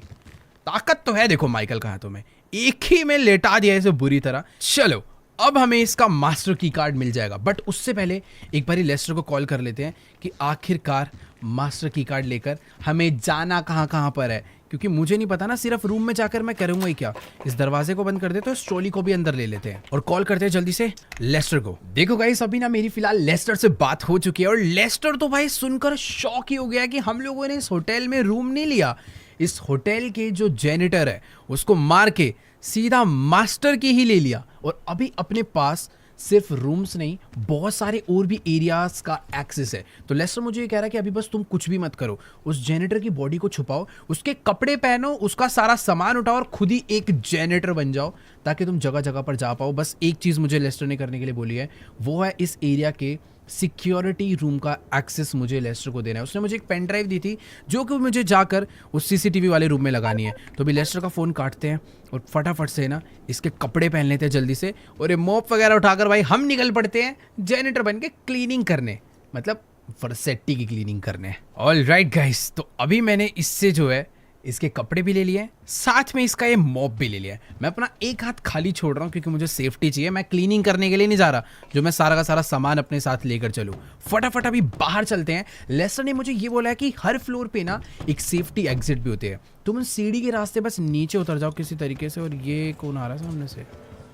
ताकत तो है, देखो माइकल का हाथों में, एक ही में लेटा दिया इसे बुरी तरह। चलो, अब हमें इसका मास्टर की कार्ड मिल जाएगा, बट उससे पहले एक बारी लेस्टर को कॉल कर लेते हैं कि आखिरकार मास्टर की कार्ड लेकर हमें जाना कहाँ पर है, क्योंकि मुझे नहीं पता ना, सिर्फ रूम में जाकर मैं करूंगा ही क्या। इस दरवाजे को बंद कर दे तो इस ट्रॉली को भी अंदर ले लेते हैं और कॉल करते हैं जल्दी से लेस्टर को। देखो गाइस, अभी ना मेरी फिलहाल लेस्टर से बात हो चुकी है और लेस्टर तो भाई सुनकर शॉक ही हो गया कि हम लोगों ने इस होटल में रूम नहीं लिया। इस होटल के जो जेनिटर है उसको मार के सीधा मास्टर की ही ले लिया, और अभी अपने पास सिर्फ रूम्स नहीं, बहुत सारे और भी एरियाज का एक्सेस है। तो लेस्टर मुझे ये कह रहा है कि अभी बस तुम कुछ भी मत करो, उस जेनिटर की बॉडी को छुपाओ, उसके कपड़े पहनो, उसका सारा सामान उठाओ और खुद ही एक जेनिटर बन जाओ, ताकि तुम जगह जगह पर जा पाओ। बस एक चीज़ मुझे लेस्टर ने करने के लिए बोली है, वो है इस एरिया के सिक्योरिटी रूम का एक्सेस मुझे लेस्टर को देना है। उसने मुझे एक पेन ड्राइव दी थी जो कि मुझे जाकर उस सीसीटीवी वाले रूम में लगानी है। तो अभी लेस्टर का फ़ोन काटते हैं और फटाफट से ना इसके कपड़े पहन लेते हैं जल्दी से, और ये मोप वगैरह उठाकर भाई हम निकल पड़ते हैं जेनिटर बन के क्लीनिंग करने, मतलब वर्सेटी की क्लीनिंग करने। ऑल राइट गाइस, तो अभी मैंने इससे जो है इसके कपड़े भी ले लिए, साथ में इसका ये मॉप भी ले लिया। मैं अपना एक हाथ खाली छोड़ रहा हूँ क्योंकि मुझे सेफ्टी चाहिए। मैं क्लीनिंग करने के लिए नहीं जा रहा जो मैं सारा का सारा सामान अपने साथ लेकर चलूँ। फटाफट अभी बाहर चलते हैं। लेस्टर ने मुझे ये बोला है कि हर फ्लोर पे ना एक सेफ्टी एग्जिट भी होती है, तुम सीढ़ी के रास्ते बस नीचे उतर जाओ किसी तरीके से। और ये कौन आ रहा है सामने से?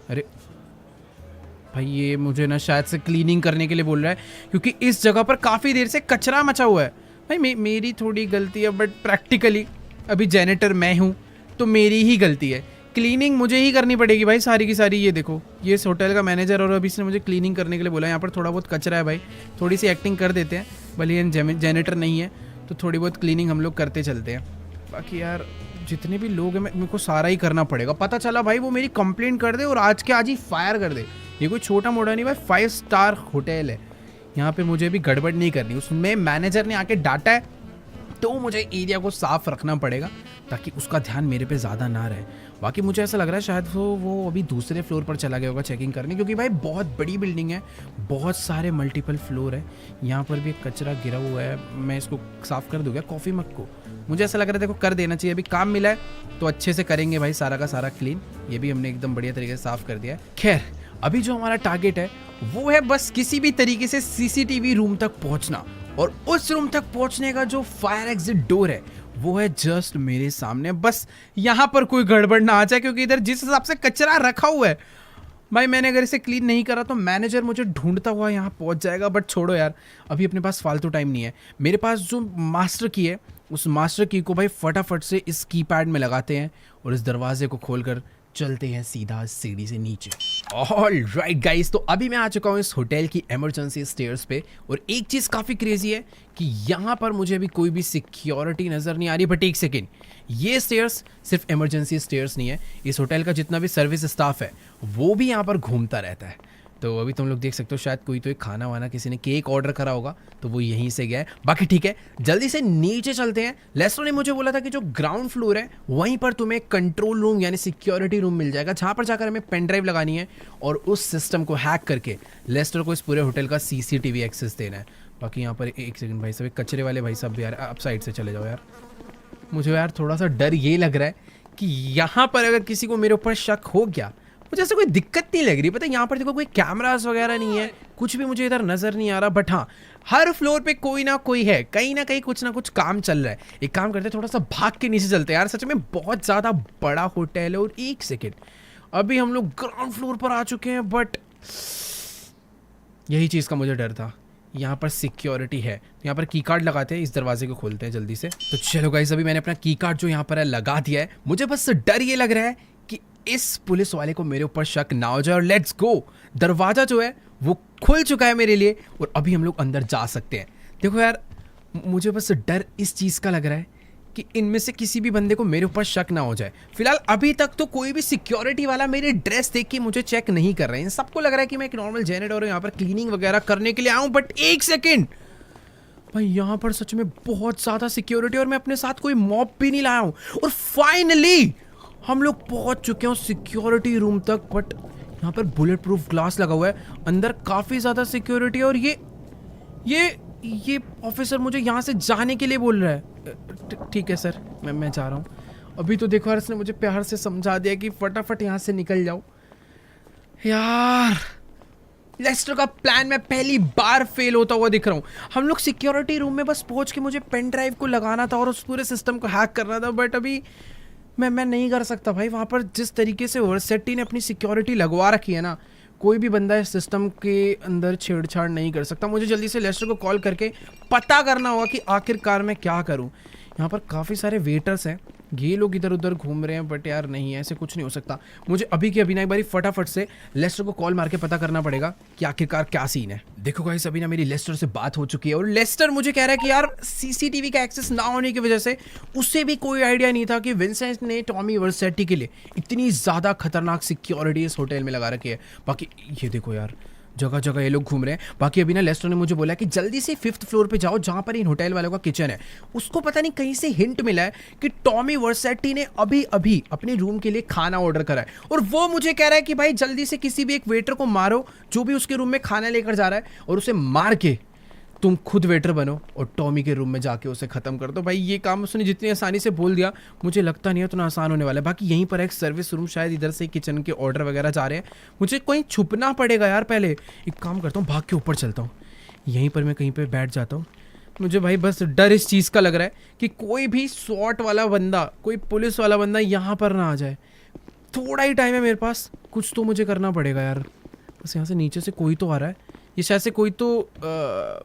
अरे भाई, ये मुझे ना शायद से क्लीनिंग करने के लिए बोल रहा है, क्योंकि इस जगह पर काफ़ी देर से कचरा मचा हुआ है। भाई मेरी थोड़ी गलती है, बट प्रैक्टिकली अभी जेनिटर मैं हूँ तो मेरी ही गलती है। क्लीनिंग मुझे ही करनी पड़ेगी भाई सारी की सारी। ये देखो, ये इस होटल का मैनेजर और अभी इसने मुझे क्लीनिंग करने के लिए बोला। यहाँ पर थोड़ा बहुत कचरा है भाई, थोड़ी सी एक्टिंग कर देते हैं, भले ये जेनिटर नहीं है तो थोड़ी बहुत क्लीनिंग हम लोग करते चलते हैं। बाकी यार जितने भी लोग हैं मेरे को सारा ही करना पड़ेगा। पता चला भाई वो मेरी कंप्लेंट कर दे और आज के आज ही फायर कर दे। ये कोई छोटा मोटा नहीं भाई, 5 स्टार होटल है। यहाँ पे मुझे भी गड़बड़ नहीं करनी। उसमें मैनेजर ने आके डांटा है तो मुझे एरिया को साफ रखना पड़ेगा ताकि उसका ध्यान मेरे पे ज़्यादा ना रहे। बाकी मुझे ऐसा लग रहा है शायद वो अभी दूसरे फ्लोर पर चला गया होगा चेकिंग करने, क्योंकि भाई बहुत बड़ी बिल्डिंग है, बहुत सारे मल्टीपल फ्लोर है। यहाँ पर भी एक कचरा गिरा हुआ है, मैं इसको साफ़ कर दूँगा कॉफ़ी मग को। मुझे ऐसा लग रहा है देखो कर देना चाहिए, अभी काम मिला है तो अच्छे से करेंगे भाई, सारा का सारा क्लीन। ये भी हमने एकदम बढ़िया तरीके से साफ़ कर दिया है। खैर अभी जो हमारा टारगेट है वो है बस किसी भी तरीके से सीसीटीवी रूम तक पहुंचना, और उस रूम तक पहुंचने का जो फायर एग्जिट डोर है वो है जस्ट मेरे सामने। बस यहाँ पर कोई गड़बड़ ना आ जाए, क्योंकि इधर जिस हिसाब से कचरा रखा हुआ है भाई, मैंने अगर इसे क्लीन नहीं करा तो मैनेजर मुझे ढूंढता हुआ यहाँ पहुँच जाएगा। बट छोड़ो यार, अभी अपने पास फालतू टाइम नहीं है। मेरे पास जो मास्टर की है उस मास्टर की को भाई फटाफट से इस कीपैड में लगाते हैं और इस दरवाजे को खोलकर चलते हैं सीधा सीढ़ी से नीचे। ऑल राइट गाइस, तो अभी मैं आ चुका हूँ इस होटल की इमरजेंसी स्टेयर्स पे, और एक चीज़ काफ़ी क्रेजी है कि यहाँ पर मुझे अभी कोई भी सिक्योरिटी नज़र नहीं आ रही। बट एक सेकेंड, ये स्टेयर्स सिर्फ इमरजेंसी स्टेयर्स नहीं है, इस होटल का जितना भी सर्विस स्टाफ है वो भी यहाँ पर घूमता रहता है। तो अभी तुम लोग देख सकते हो शायद कोई तो एक खाना वाना किसी ने केक ऑर्डर करा होगा तो वो यहीं से गया है। बाकी ठीक है, जल्दी से नीचे चलते हैं। लेस्टर ने मुझे बोला था कि जो ग्राउंड फ्लोर है वहीं पर तुम्हें कंट्रोल रूम यानी सिक्योरिटी रूम मिल जाएगा, जहाँ पर जाकर हमें पेन ड्राइव लगानी है और उस सिस्टम को हैक करके लेस्टर को इस पूरे होटल का सीसीटीवी एक्सेस देना है। बाकी यहाँ पर एक सेकंड भाई साहब, कचरे वाले भाई साहब यार आप साइड से चले जाओ यार। मुझे यार थोड़ा सा डर ये लग रहा है कि यहाँ पर अगर किसी को मेरे ऊपर शक हो गया, मुझे ऐसे कोई दिक्कत नहीं लग रही। पता है यहाँ पर देखो कोई कैमरास वगैरह नहीं है, कुछ भी मुझे इधर नज़र नहीं आ रहा। बट हाँ, हर फ्लोर पे कोई ना कोई है, कहीं ना कहीं कुछ ना कुछ काम चल रहा है। एक काम करते हैं, थोड़ा सा भाग के नीचे चलते हैं यार, सच में बहुत ज़्यादा बड़ा होटल है। और एक सेकेंड, अभी हम लोग ग्राउंड फ्लोर पर आ चुके हैं, बट यही चीज़ का मुझे डर था। यहाँ पर सिक्योरिटी है, यहाँ पर की कार्ड लगाते हैं, इस दरवाजे को खोलते हैं जल्दी से। तो चलो गाइस, अभी मैंने अपना की कार्ड जो यहाँ पर है लगा दिया है। मुझे बस डर ये लग रहा है कि इस पुलिस वाले को मेरे ऊपर शक ना हो जाए। और लेट्स गो, दरवाजा जो है वो खुल चुका है मेरे लिए और अभी हम लोग अंदर जा सकते हैं। देखो यार, मुझे बस डर इस चीज़ का लग रहा है कि इनमें से किसी भी बंदे को मेरे ऊपर शक ना हो जाए। फिलहाल अभी तक तो कोई भी सिक्योरिटी वाला मेरी ड्रेस देख के मुझे चेक नहीं कर रहे हैं। सबको लग रहा है कि मैं एक नॉर्मल जेनेटर और यहाँ पर क्लीनिंग वगैरह करने के लिए आऊँ। बट एक सेकेंड भाई, यहाँ पर सच में बहुत ज़्यादा सिक्योरिटी और मैं अपने साथ कोई मॉब भी नहीं लाया हूँ। और फाइनली हम लोग पहुँच चुके हैं सिक्योरिटी रूम तक। बट यहाँ पर बुलेट प्रूफ ग्लास लगा हुआ है, अंदर काफ़ी ज़्यादा सिक्योरिटी। और ये ऑफिसर मुझे यहाँ से जाने के लिए बोल रहा है। ठीक है सर, मैं जा रहा हूँ। अभी तो देखो यार, इसने मुझे प्यार से समझा दिया कि फटाफट यहाँ से निकल जाओ। यार, लेस्टर का प्लान मैं पहली बार फेल होता हुआ दिख रहा हूँ। हम लोग सिक्योरिटी रूम में बस पहुँच के मुझे पेन ड्राइव को लगाना था और उस पूरे सिस्टम को हैक करना था। बट अभी मैं नहीं कर सकता भाई। वहाँ पर जिस तरीके से वर्सेटी ने अपनी सिक्योरिटी लगवा रखी है ना, कोई भी बंदा इस सिस्टम के अंदर छेड़छाड़ नहीं कर सकता। मुझे जल्दी से लेस्टर को कॉल करके पता करना होगा कि आखिरकार मैं क्या करूं। यहाँ पर काफ़ी सारे वेटर्स हैं, ये लोग इधर उधर घूम रहे हैं। बट यार नहीं, ऐसे कुछ नहीं हो सकता। मुझे अभी के अभी ना एक बारी फटाफट से लेस्टर को कॉल मार के पता करना पड़ेगा कि आखिरकार क्या सीन है। देखो गाइस, अभी ना मेरी लेस्टर से बात हो चुकी है और लेस्टर मुझे कह रहा है कि यार सीसीटीवी का एक्सेस ना होने की वजह से उसे भी कोई आइडिया नहीं था कि विंसेंट ने टॉमी वर्सेटी के लिए इतनी ज़्यादा खतरनाक सिक्योरिटी इस होटल में लगा रखी है। बाकी ये देखो यार, जगह जगह ये लोग घूम रहे हैं। बाकी अभी ना लेस्टर ने मुझे बोला कि जल्दी से 5th फ्लोर पे जाओ, जहाँ पर इन होटल वालों का किचन है। उसको पता नहीं कहीं से हिंट मिला है कि टॉमी वर्सेटी ने अभी अभी अपने रूम के लिए खाना ऑर्डर करा है। और वो मुझे कह रहा है कि भाई जल्दी से किसी भी एक वेटर को मारो जो भी उसके रूम में खाना लेकर जा रहा है, और उसे मार के तुम खुद वेटर बनो और टॉमी के रूम में जाके उसे ख़त्म कर दो। भाई ये काम उसने जितनी आसानी से बोल दिया, मुझे लगता नहीं है उतना आसान होने वाला है। बाकी यहीं पर एक सर्विस रूम, शायद इधर से किचन के ऑर्डर वगैरह जा रहे हैं। मुझे कहीं छुपना पड़ेगा यार। पहले एक काम करता हूँ, भाग के ऊपर चलता हूँ, यहीं पर मैं कहीं पर बैठ जाता हूँ। मुझे भाई बस डर इस चीज़ का लग रहा है कि कोई भी स्वॉट वाला बंदा, कोई पुलिस वाला बंदा यहाँ पर ना आ जाए। थोड़ा ही टाइम है मेरे पास, कुछ तो मुझे करना पड़ेगा यार। बस यहाँ से नीचे से कोई तो आ रहा है, ये शायद से कोई तो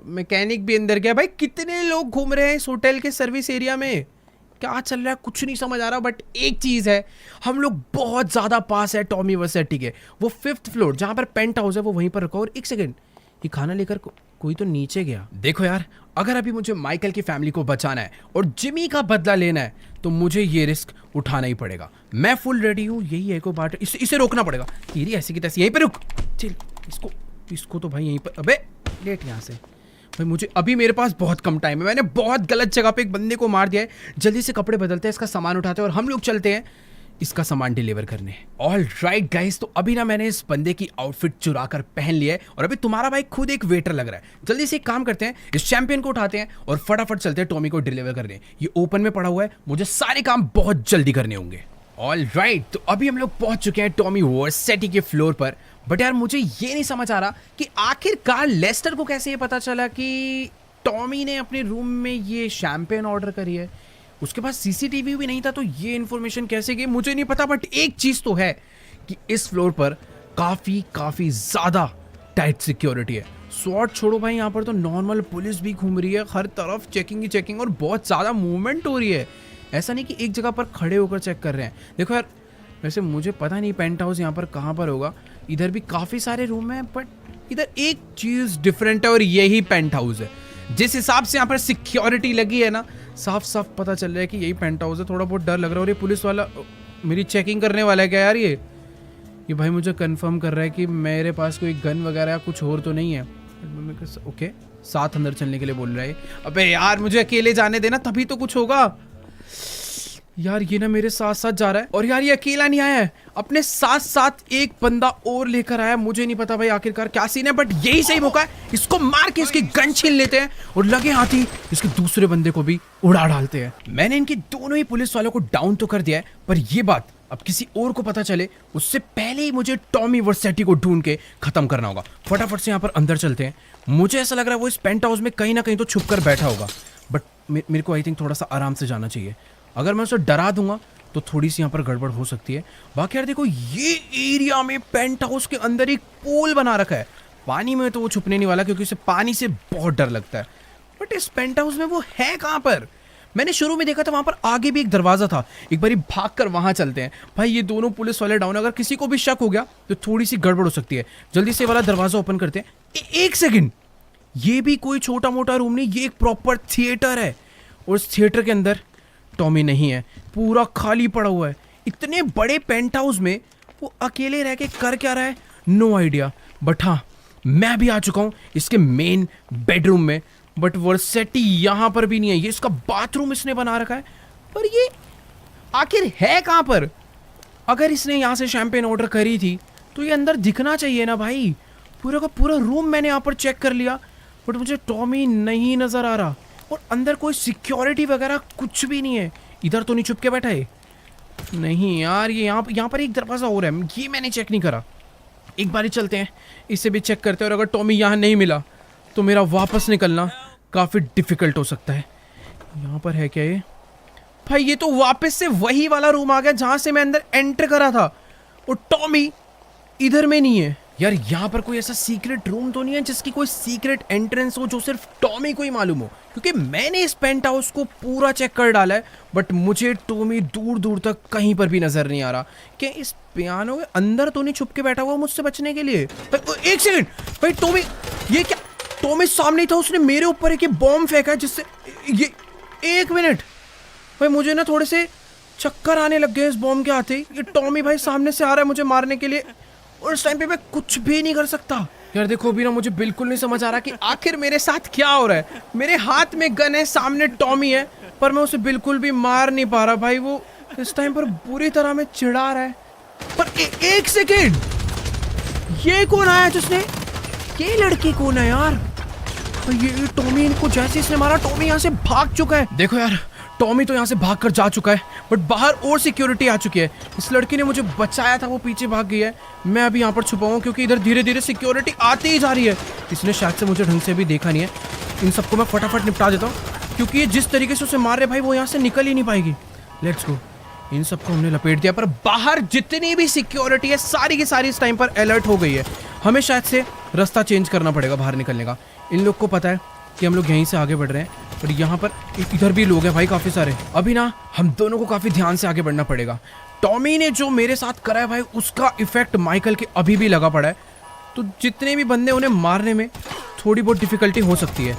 मैकेनिक भी अंदर गया। भाई कितने लोग घूम रहे हैं इस होटल के सर्विस एरिया में, क्या चल रहा है कुछ नहीं समझ आ रहा। बट एक चीज़ है, हम लोग बहुत ज़्यादा पास है टॉमी वर्सेटी के। वो 5th फ्लोर जहाँ पर पेंट हाउस है वो वहीं पर रखा। और एक सेकेंड, ये खाना लेकर कोई तो नीचे गया। देखो यार, अगर अभी मुझे माइकल की फैमिली को बचाना है और जिमी का बदला लेना है तो मुझे ये रिस्क उठाना ही पड़ेगा। मैं फुल रेडी हूँ, यही एको बात है, इसे रोकना पड़ेगा। तेरी ऐसी की तैसी, यहीं पे रुक। चल इसको तो भाई यहीं पर, अबे लेट यहाँ से। भाई मुझे अभी, मेरे पास बहुत कम टाइम है, मैंने बहुत गलत जगह पे एक बंदे को मार दिया है। जल्दी से कपड़े बदलते हैं, इसका सामान उठाते हैं और हम लोग चलते हैं इसका सामान डिलीवर करने। ऑल राइट गाइस, तो अभी ना मैंने इस बंदे की आउटफिट चुरा कर पहन लिया है और अभी तुम्हारा भाई खुद एक वेटर लग रहा है। जल्दी से एक काम करते हैं, इस चैंपियन को उठाते हैं और फटाफट चलते हैं टॉमी को डिलीवर करने। ये ओपन में पड़ा हुआ है, मुझे सारे काम बहुत जल्दी करने होंगे। ऑल राइट, तो अभी हम लोग पहुंच चुके हैं टॉमी वर्सेटी के फ्लोर पर। बट यार मुझे ये नहीं समझ आ रहा कि आखिरकार लेस्टर को कैसे ये पता चला कि टॉमी ने अपने रूम में ये शैंपेन ऑर्डर करी है। उसके पास सीसीटीवी भी नहीं था, तो ये इन्फॉर्मेशन कैसे गई मुझे नहीं पता। बट एक चीज तो है कि इस फ्लोर पर काफी ज्यादा टाइट सिक्योरिटी है। स्वॉट छोड़ो भाई, यहाँ पर तो नॉर्मल पुलिस भी घूम रही है, हर तरफ चेकिंग ही चेकिंग और बहुत ज्यादा मूवमेंट हो रही है। ऐसा नहीं कि एक जगह पर खड़े होकर चेक कर रहे हैं। देखो यार, वैसे मुझे पता नहीं पेंट हाउस यहाँ पर कहाँ पर होगा। इधर भी काफी सारे रूम हैं, बट इधर एक चीज डिफरेंट है और यही पेंट हाउस है। जिस हिसाब से यहाँ पर सिक्योरिटी लगी है ना, साफ साफ पता चल रहा है कि यही पेंट हाउस है। थोड़ा बहुत डर लग रहा है। और ये पुलिस वाला मेरी चेकिंग करने वाला है क्या यार? ये भाई मुझे कंफर्म कर रहा है कि मेरे पास कोई गन वगैरह या कुछ और तो नहीं है। ओके, साथ अंदर चलने के लिए बोल रहा है। अबे यार मुझे अकेले जाने देना, तभी तो कुछ होगा। यार ये ना मेरे साथ साथ जा रहा है और यार ये अकेला नहीं आया है, अपने साथ साथ एक बंदा और लेकर आया। मुझे नहीं पता भाई आखिरकार क्या सीन है, बट यही सही मौका है, इसको मार के इसकी गन छीन लेते हैं और लगे हाथ ही इसके दूसरे बंदे को भी उड़ा डालते हैं। मैंने इनके दोनों ही पुलिस वालों को डाउन तो कर दिया है, पर ये बात अब किसी और को पता चले उससे पहले ही मुझे टॉमी वर्सेटी को ढूंढ के खत्म करना होगा। फटाफट से यहाँ पर अंदर चलते हैं। मुझे ऐसा लग रहा है वो इस पेंट हाउस में कहीं ना कहीं तो छुप कर बैठा होगा, बट मेरे को आई थिंक थोड़ा सा आराम से जाना चाहिए। अगर मैं उसे डरा दूंगा तो थोड़ी सी यहाँ पर गड़बड़ हो सकती है। बाकी यार देखो, ये एरिया में पेंट हाउस के अंदर एक पूल बना रखा है। पानी में तो वो छुपने नहीं वाला क्योंकि उसे पानी से बहुत डर लगता है, बट इस पेंट हाउस में वो है कहाँ पर? मैंने शुरू में देखा था वहां पर आगे भी एक दरवाजा था। एक बारी भाग कर वहां चलते हैं। भाई ये दोनों पुलिस वाले डाउन, अगर किसी को भी शक हो गया तो थोड़ी सी गड़बड़ हो सकती है। जल्दी से वाला दरवाजा ओपन करते हैं। एक सेकंड, ये भी कोई छोटा मोटा रूम नहीं, ये एक प्रॉपर थिएटर है और इस थिएटर के अंदर टॉमी नहीं है, पूरा खाली पड़ा हुआ है। इतने बड़े पेंट हाउस में वो अकेले रह के कर क्या रहा है, नो आइडिया। बट हाँ, मैं भी आ चुका हूँ इसके मेन बेडरूम में, बट वर्सेटी यहाँ पर भी नहीं है। ये इसका बाथरूम इसने बना रखा है, पर ये आखिर है कहाँ पर? अगर इसने यहाँ से शैंपेन ऑर्डर करी थी तो ये अंदर दिखना चाहिए ना भाई। पूरा का पूरा रूम मैंने यहाँ पर चेक कर लिया, बट मुझे टॉमी नहीं नजर आ रहा और अंदर कोई सिक्योरिटी वगैरह कुछ भी नहीं है। इधर तो नहीं छुप के बैठा है? नहीं यार, ये यहाँ पर एक दरवाजा और है, ये मैंने चेक नहीं करा। एक बारी चलते हैं, इसे भी चेक करते हैं और अगर टॉमी यहाँ नहीं मिला तो मेरा वापस निकलना काफ़ी डिफिकल्ट हो सकता है। यहाँ पर है क्या ये? भाई ये तो वापस से वही वाला रूम आ गया जहाँ से मैं अंदर एंटर करा था और टॉमी इधर में नहीं है। यार यहाँ पर कोई ऐसा सीक्रेट रूम तो नहीं है जिसकी कोई सीक्रेट एंट्रेंस हो जो सिर्फ टॉमी को ही मालूम हो? क्योंकि मैंने इस पेंट हाउस को पूरा चेक कर डाला है, बट मुझे टॉमी दूर दूर तक कहीं पर भी नजर नहीं आ रहा। कि इस पियानो के अंदर तो नहीं छुप के बैठा हुआ मुझसे बचने के लिए? एक सेकंड भाई, टॉमी ये क्या? टॉमी सामने था, उसने मेरे ऊपर एक बॉम्ब फेंका है जिससे ये, एक मिनट भाई, मुझे ना थोड़े से चक्कर आने लग गए इस बॉम्ब के आते ही। ये टॉमी भाई सामने से आ रहा है मुझे मारने के लिए और इस टाइम पे मैं कुछ भी नहीं कर सकता। यार देखो अभी ना मुझे बिल्कुल नहीं समझ आ रहा कि आखिर मेरे साथ क्या हो रहा है। मेरे हाथ में गन है, सामने टॉमी है, पर मैं उसे बिल्कुल भी मार नहीं पा रहा। भाई वो इस टाइम पर बुरी तरह में चिढ़ा रहा है। पर एक सेकेंड, ये कौन आया जिसने, ये लड़की कौन है यार? ये टॉमी, इनको जैसे इसने मारा टॉमी यहाँ से भाग चुका है। देखो यार, टॉमी तो यहाँ से भाग कर जा चुका है, बट बाहर और सिक्योरिटी आ चुकी है। इस लड़की ने मुझे बचाया था, वो पीछे भाग गई है। मैं अभी यहाँ पर छुपा हूँ क्योंकि इधर धीरे धीरे सिक्योरिटी आती ही जा रही है। इसने शायद से मुझे ढंग से भी देखा नहीं है। इन सबको मैं फटाफट निपटा देता हूँ क्योंकि ये जिस तरीके से उसे मार रहे भाई, वो यहाँ से निकल ही नहीं पाएगी। लेट्स गो, इन सबको हमने लपेट दिया। पर बाहर जितनी भी सिक्योरिटी है सारी की सारी इस टाइम पर अलर्ट हो गई है। हमें शायद से रास्ता चेंज करना पड़ेगा बाहर निकलने का। इन लोग को पता है कि हम लोग यहीं से आगे बढ़ रहे हैं, पर यहाँ पर इधर भी लोग हैं भाई काफ़ी सारे। अभी ना हम दोनों को काफ़ी ध्यान से आगे बढ़ना पड़ेगा। टॉमी ने जो मेरे साथ करा है भाई, उसका इफेक्ट माइकल के अभी भी लगा पड़ा है, तो जितने भी बंदे उन्हें मारने में थोड़ी बहुत डिफिकल्टी हो सकती है।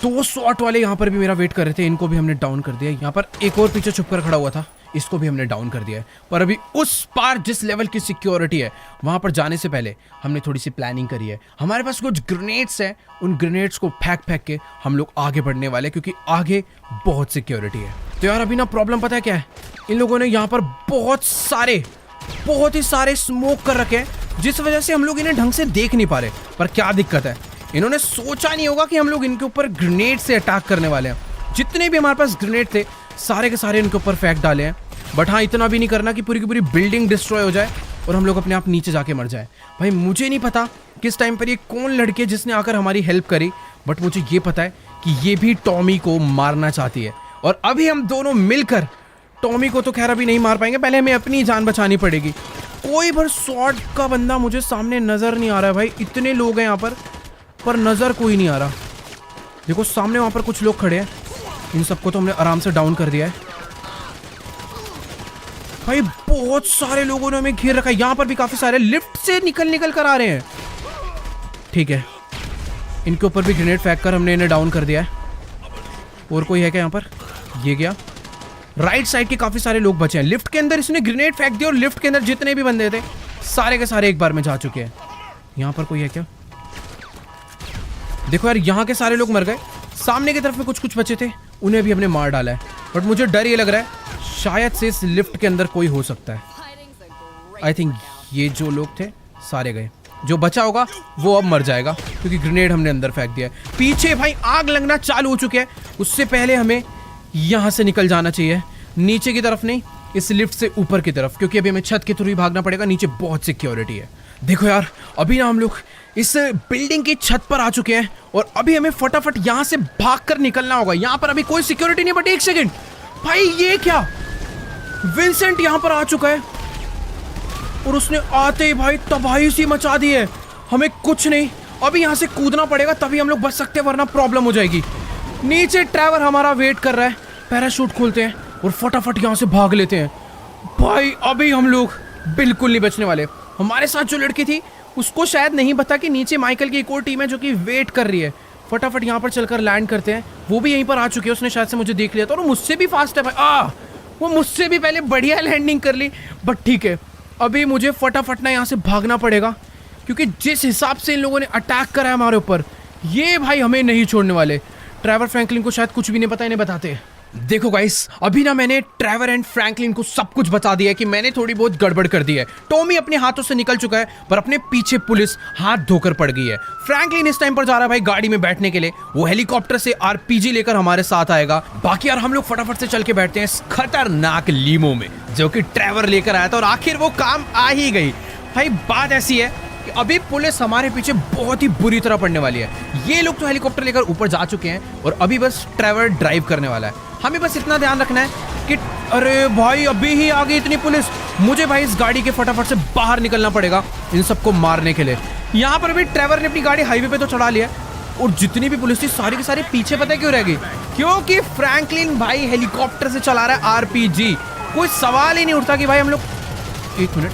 2 SWAT वाले यहाँ पर भी मेरा वेट कर रहे थे, इनको भी हमने डाउन कर दिया। यहाँ पर एक और पीछे छुप कर खड़ा हुआ था, इसको भी हमने डाउन कर दिया है। पर अभी उस पार जिस लेवल की सिक्योरिटी है वहां पर जाने से पहले हमने थोड़ी सी प्लानिंग करी है। हमारे पास कुछ ग्रेनेड्स हैं, उन ग्रेनेड्स को फेंक के हम लोग आगे बढ़ने वाले, क्योंकि आगे बहुत सिक्योरिटी है। तो यार अभी ना प्रॉब्लम पता है क्या है, इन लोगों ने यहाँ पर बहुत ही सारे स्मोक कर रखे हैं, जिस वजह से हम लोग इन्हें ढंग से देख नहीं पा रहे। पर क्या दिक्कत है, इन्होंने सोचा नहीं होगा कि हम लोग इनके ऊपर ग्रेनेड से अटैक करने वाले हैं। जितने भी हमारे पास ग्रेनेड थे सारे के सारे इनके ऊपर फेंक डाले हैं। बट हाँ, इतना भी नहीं करना कि पूरी की पूरी बिल्डिंग डिस्ट्रॉय हो जाए और हम लोग अपने आप नीचे जाके मर जाए। भाई मुझे नहीं पता किस टाइम पर ये कौन लड़की है जिसने आकर हमारी हेल्प करी, बट मुझे ये पता है कि ये भी टॉमी को मारना चाहती है। और अभी हम दोनों मिलकर टॉमी को तो खैर अभी नहीं मार पाएंगे, पहले हमें अपनी जान बचानी पड़ेगी। कोई भर स्वॉर्ड का बंदा मुझे सामने नजर नहीं आ रहा है भाई, इतने लोग हैं यहाँ पर नजर कोई नहीं आ रहा। देखो सामने वहां पर कुछ लोग खड़े हैं, इन सबको तो हमने आराम से डाउन कर दिया है। भाई बहुत सारे लोगों ने हमें घेर रखा है, यहाँ पर भी काफी सारे लिफ्ट से निकल कर आ रहे हैं। ठीक है, इनके ऊपर भी ग्रेनेड फेंक कर हमने इन्हें डाउन कर दिया है। और कोई है क्या यहाँ पर? ये गया। राइट साइड के काफी सारे लोग बचे हैं। लिफ्ट के अंदर इसने ग्रेनेड फेंक दिया और लिफ्ट के अंदर जितने भी बंदे थे सारे के सारे एक बार में जा चुके हैं। यहाँ पर कोई है क्या? देखो यार, यहाँ के सारे लोग मर गए। सामने की तरफ में कुछ बचे थे, उन्हें भी हमने मार डाला है। बट मुझे डर ये लग रहा है शायद से इस लिफ्ट के अंदर कोई हो सकता है। आई थिंक ये जो लोग थे सारे गए, जो बचा होगा वो अब मर जाएगा क्योंकि ग्रेनेड हमने अंदर फेंक दिया है। पीछे भाई आग लगना चालू हो चुके हैं, उससे पहले हमें यहाँ से निकल जाना चाहिए, नीचे की तरफ नहीं, इस लिफ्ट से ऊपर की तरफ, क्योंकि अभी हमें छत के थ्रू ही भागना पड़ेगा। नीचे बहुत सिक्योरिटी है। देखो यार, अभी ना हम लोग इस बिल्डिंग की छत पर आ चुके हैं और अभी हमें फटाफट यहाँ से भागकर निकलना होगा। यहाँ पर अभी कोई सिक्योरिटी नहीं। बट एक सेकंड भाई, ये क्या? विंसेंट यहाँ पर आ चुका है और उसने आते ही भाई तबाही सी मचा दी है। हमें कुछ नहीं, अभी यहाँ से कूदना पड़ेगा तभी हम लोग बच सकते हैं, वरना प्रॉब्लम हो जाएगी। नीचे ट्रैवर हमारा वेट कर रहा है, पैराशूट खोलते हैं और फटाफट यहाँ से भाग लेते हैं। भाई अभी हम लोग बिल्कुल नहीं बचने वाले। हमारे साथ जो लड़की थी उसको शायद नहीं पता कि नीचे माइकल की एक और टीम है जो कि वेट कर रही है। फटाफट यहाँ पर चलकर लैंड करते हैं। वो भी यहीं पर आ चुकी है, उसने शायद से मुझे देख लिया था और मुझसे भी फास्ट है भाई। वो मुझसे भी पहले बढ़िया लैंडिंग कर ली। बट ठीक है, अभी मुझे फटाफट ना यहाँ से भागना पड़ेगा, क्योंकि जिस हिसाब से इन लोगों ने अटैक करा है हमारे ऊपर, ये भाई हमें नहीं छोड़ने वाले। ट्रेवर फ्रैंकलिन को शायद कुछ भी नहीं पता, इन्हें बताते। देखो गाइस, अभी ना मैंने ट्रेवर एंड फ्रैंकलिन को सब कुछ बता दिया है कि मैंने थोड़ी बहुत गड़बड़ कर दी है। टॉमी अपने हाथों से निकल चुका है, पर अपने पीछे पुलिस हाथ धोकर पड़ गई है। फ्रैंकलिन इस टाइम पर जा रहा है भाई गाड़ी में बैठने के लिए, वो हेलीकॉप्टर से आरपीजी लेकर हमारे साथ आएगा। बाकी यार हम लोग फटाफट से चल के बैठते हैं इस खतरनाक लीमो में जो कि ट्रेवर लेकर आया था, और आखिर वो काम आ ही गई। भाई बात ऐसी है कि अभी पुलिस हमारे पीछे बहुत ही बुरी तरह पड़ने वाली है। ये लोग तो हेलीकॉप्टर लेकर ऊपर जा चुके हैं और अभी बस ट्रेवर ड्राइव करने वाला है। हमें बस इतना ध्यान रखना है कि अरे भाई अभी ही आ गई इतनी पुलिस। मुझे भाई इस गाड़ी के फटाफट से बाहर निकलना पड़ेगा इन सबको मारने के लिए। यहाँ पर भी ट्रेवर ने अपनी गाड़ी हाईवे पे तो चढ़ा लिया और जितनी भी पुलिस थी सारी की सारी पीछे। पता है क्यों रह गई? क्योंकि फ्रैंकलिन भाई हेलीकॉप्टर से चला रहा है आरपीजी। कोई सवाल ही नहीं उठता कि भाई हम लोग, एक मिनट,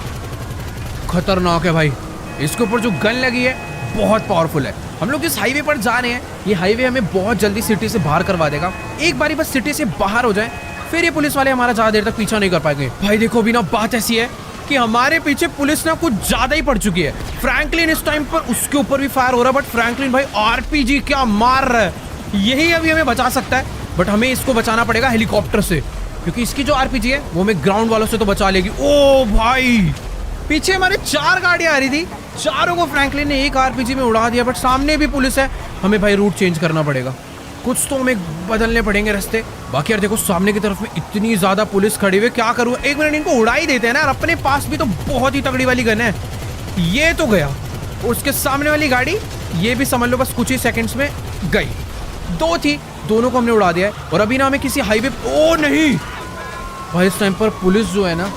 खतरनाक है भाई, इसके ऊपर जो गन लगी है बहुत पावरफुल है। हम लोग इस हाईवे पर जा रहे हैं, ये हाईवे हमें बहुत जल्दी सिटी से बाहर करवा देगा। एक बारी बस सिटी से बाहर हो जाए, फिर ये पुलिस वाले हमारा ज्यादा देर तक पीछा नहीं कर पाएंगे। भाई देखो अभी ना बात ऐसी है कि हमारे पीछे पुलिस ना कुछ ज्यादा ही पड़ चुकी है। फ्रैंकलिन इस टाइम पर उसके ऊपर भी फायर हो रहा है, बट फ्रैंकलिन भाई आरपीजी क्या मार रहा है, यही अभी हमें बचा सकता है। बट हमें इसको बचाना पड़ेगा हेलीकॉप्टर से, क्योंकि इसकी जो आरपीजी है वो हमें ग्राउंड वालों से तो बचा लेगी। ओ भाई, पीछे हमारे 4 गाड़ियां आ रही थी, चारों को फ्रैंकलिन ने एक आरपीजी में उड़ा दिया। बट सामने भी पुलिस है, हमें भाई रूट चेंज करना पड़ेगा, कुछ तो हमें बदलने पड़ेंगे रास्ते। बाकी यार देखो सामने की तरफ में इतनी ज्यादा पुलिस खड़ी हुई, क्या करूँ? एक मिनट, इनको उड़ा ही देते हैं ना यार, अपने पास भी तो बहुत ही तगड़ी वाली गन है। ये तो गया, उसके सामने वाली गाड़ी ये भी समझ लो बस कुछ ही सेकंड्स में गई। 2 थी, दोनों को हमने उड़ा दिया है। और अभी ना हमें किसी हाईवे, ओ नहीं भाई, इस टाइम पर पुलिस जो है ना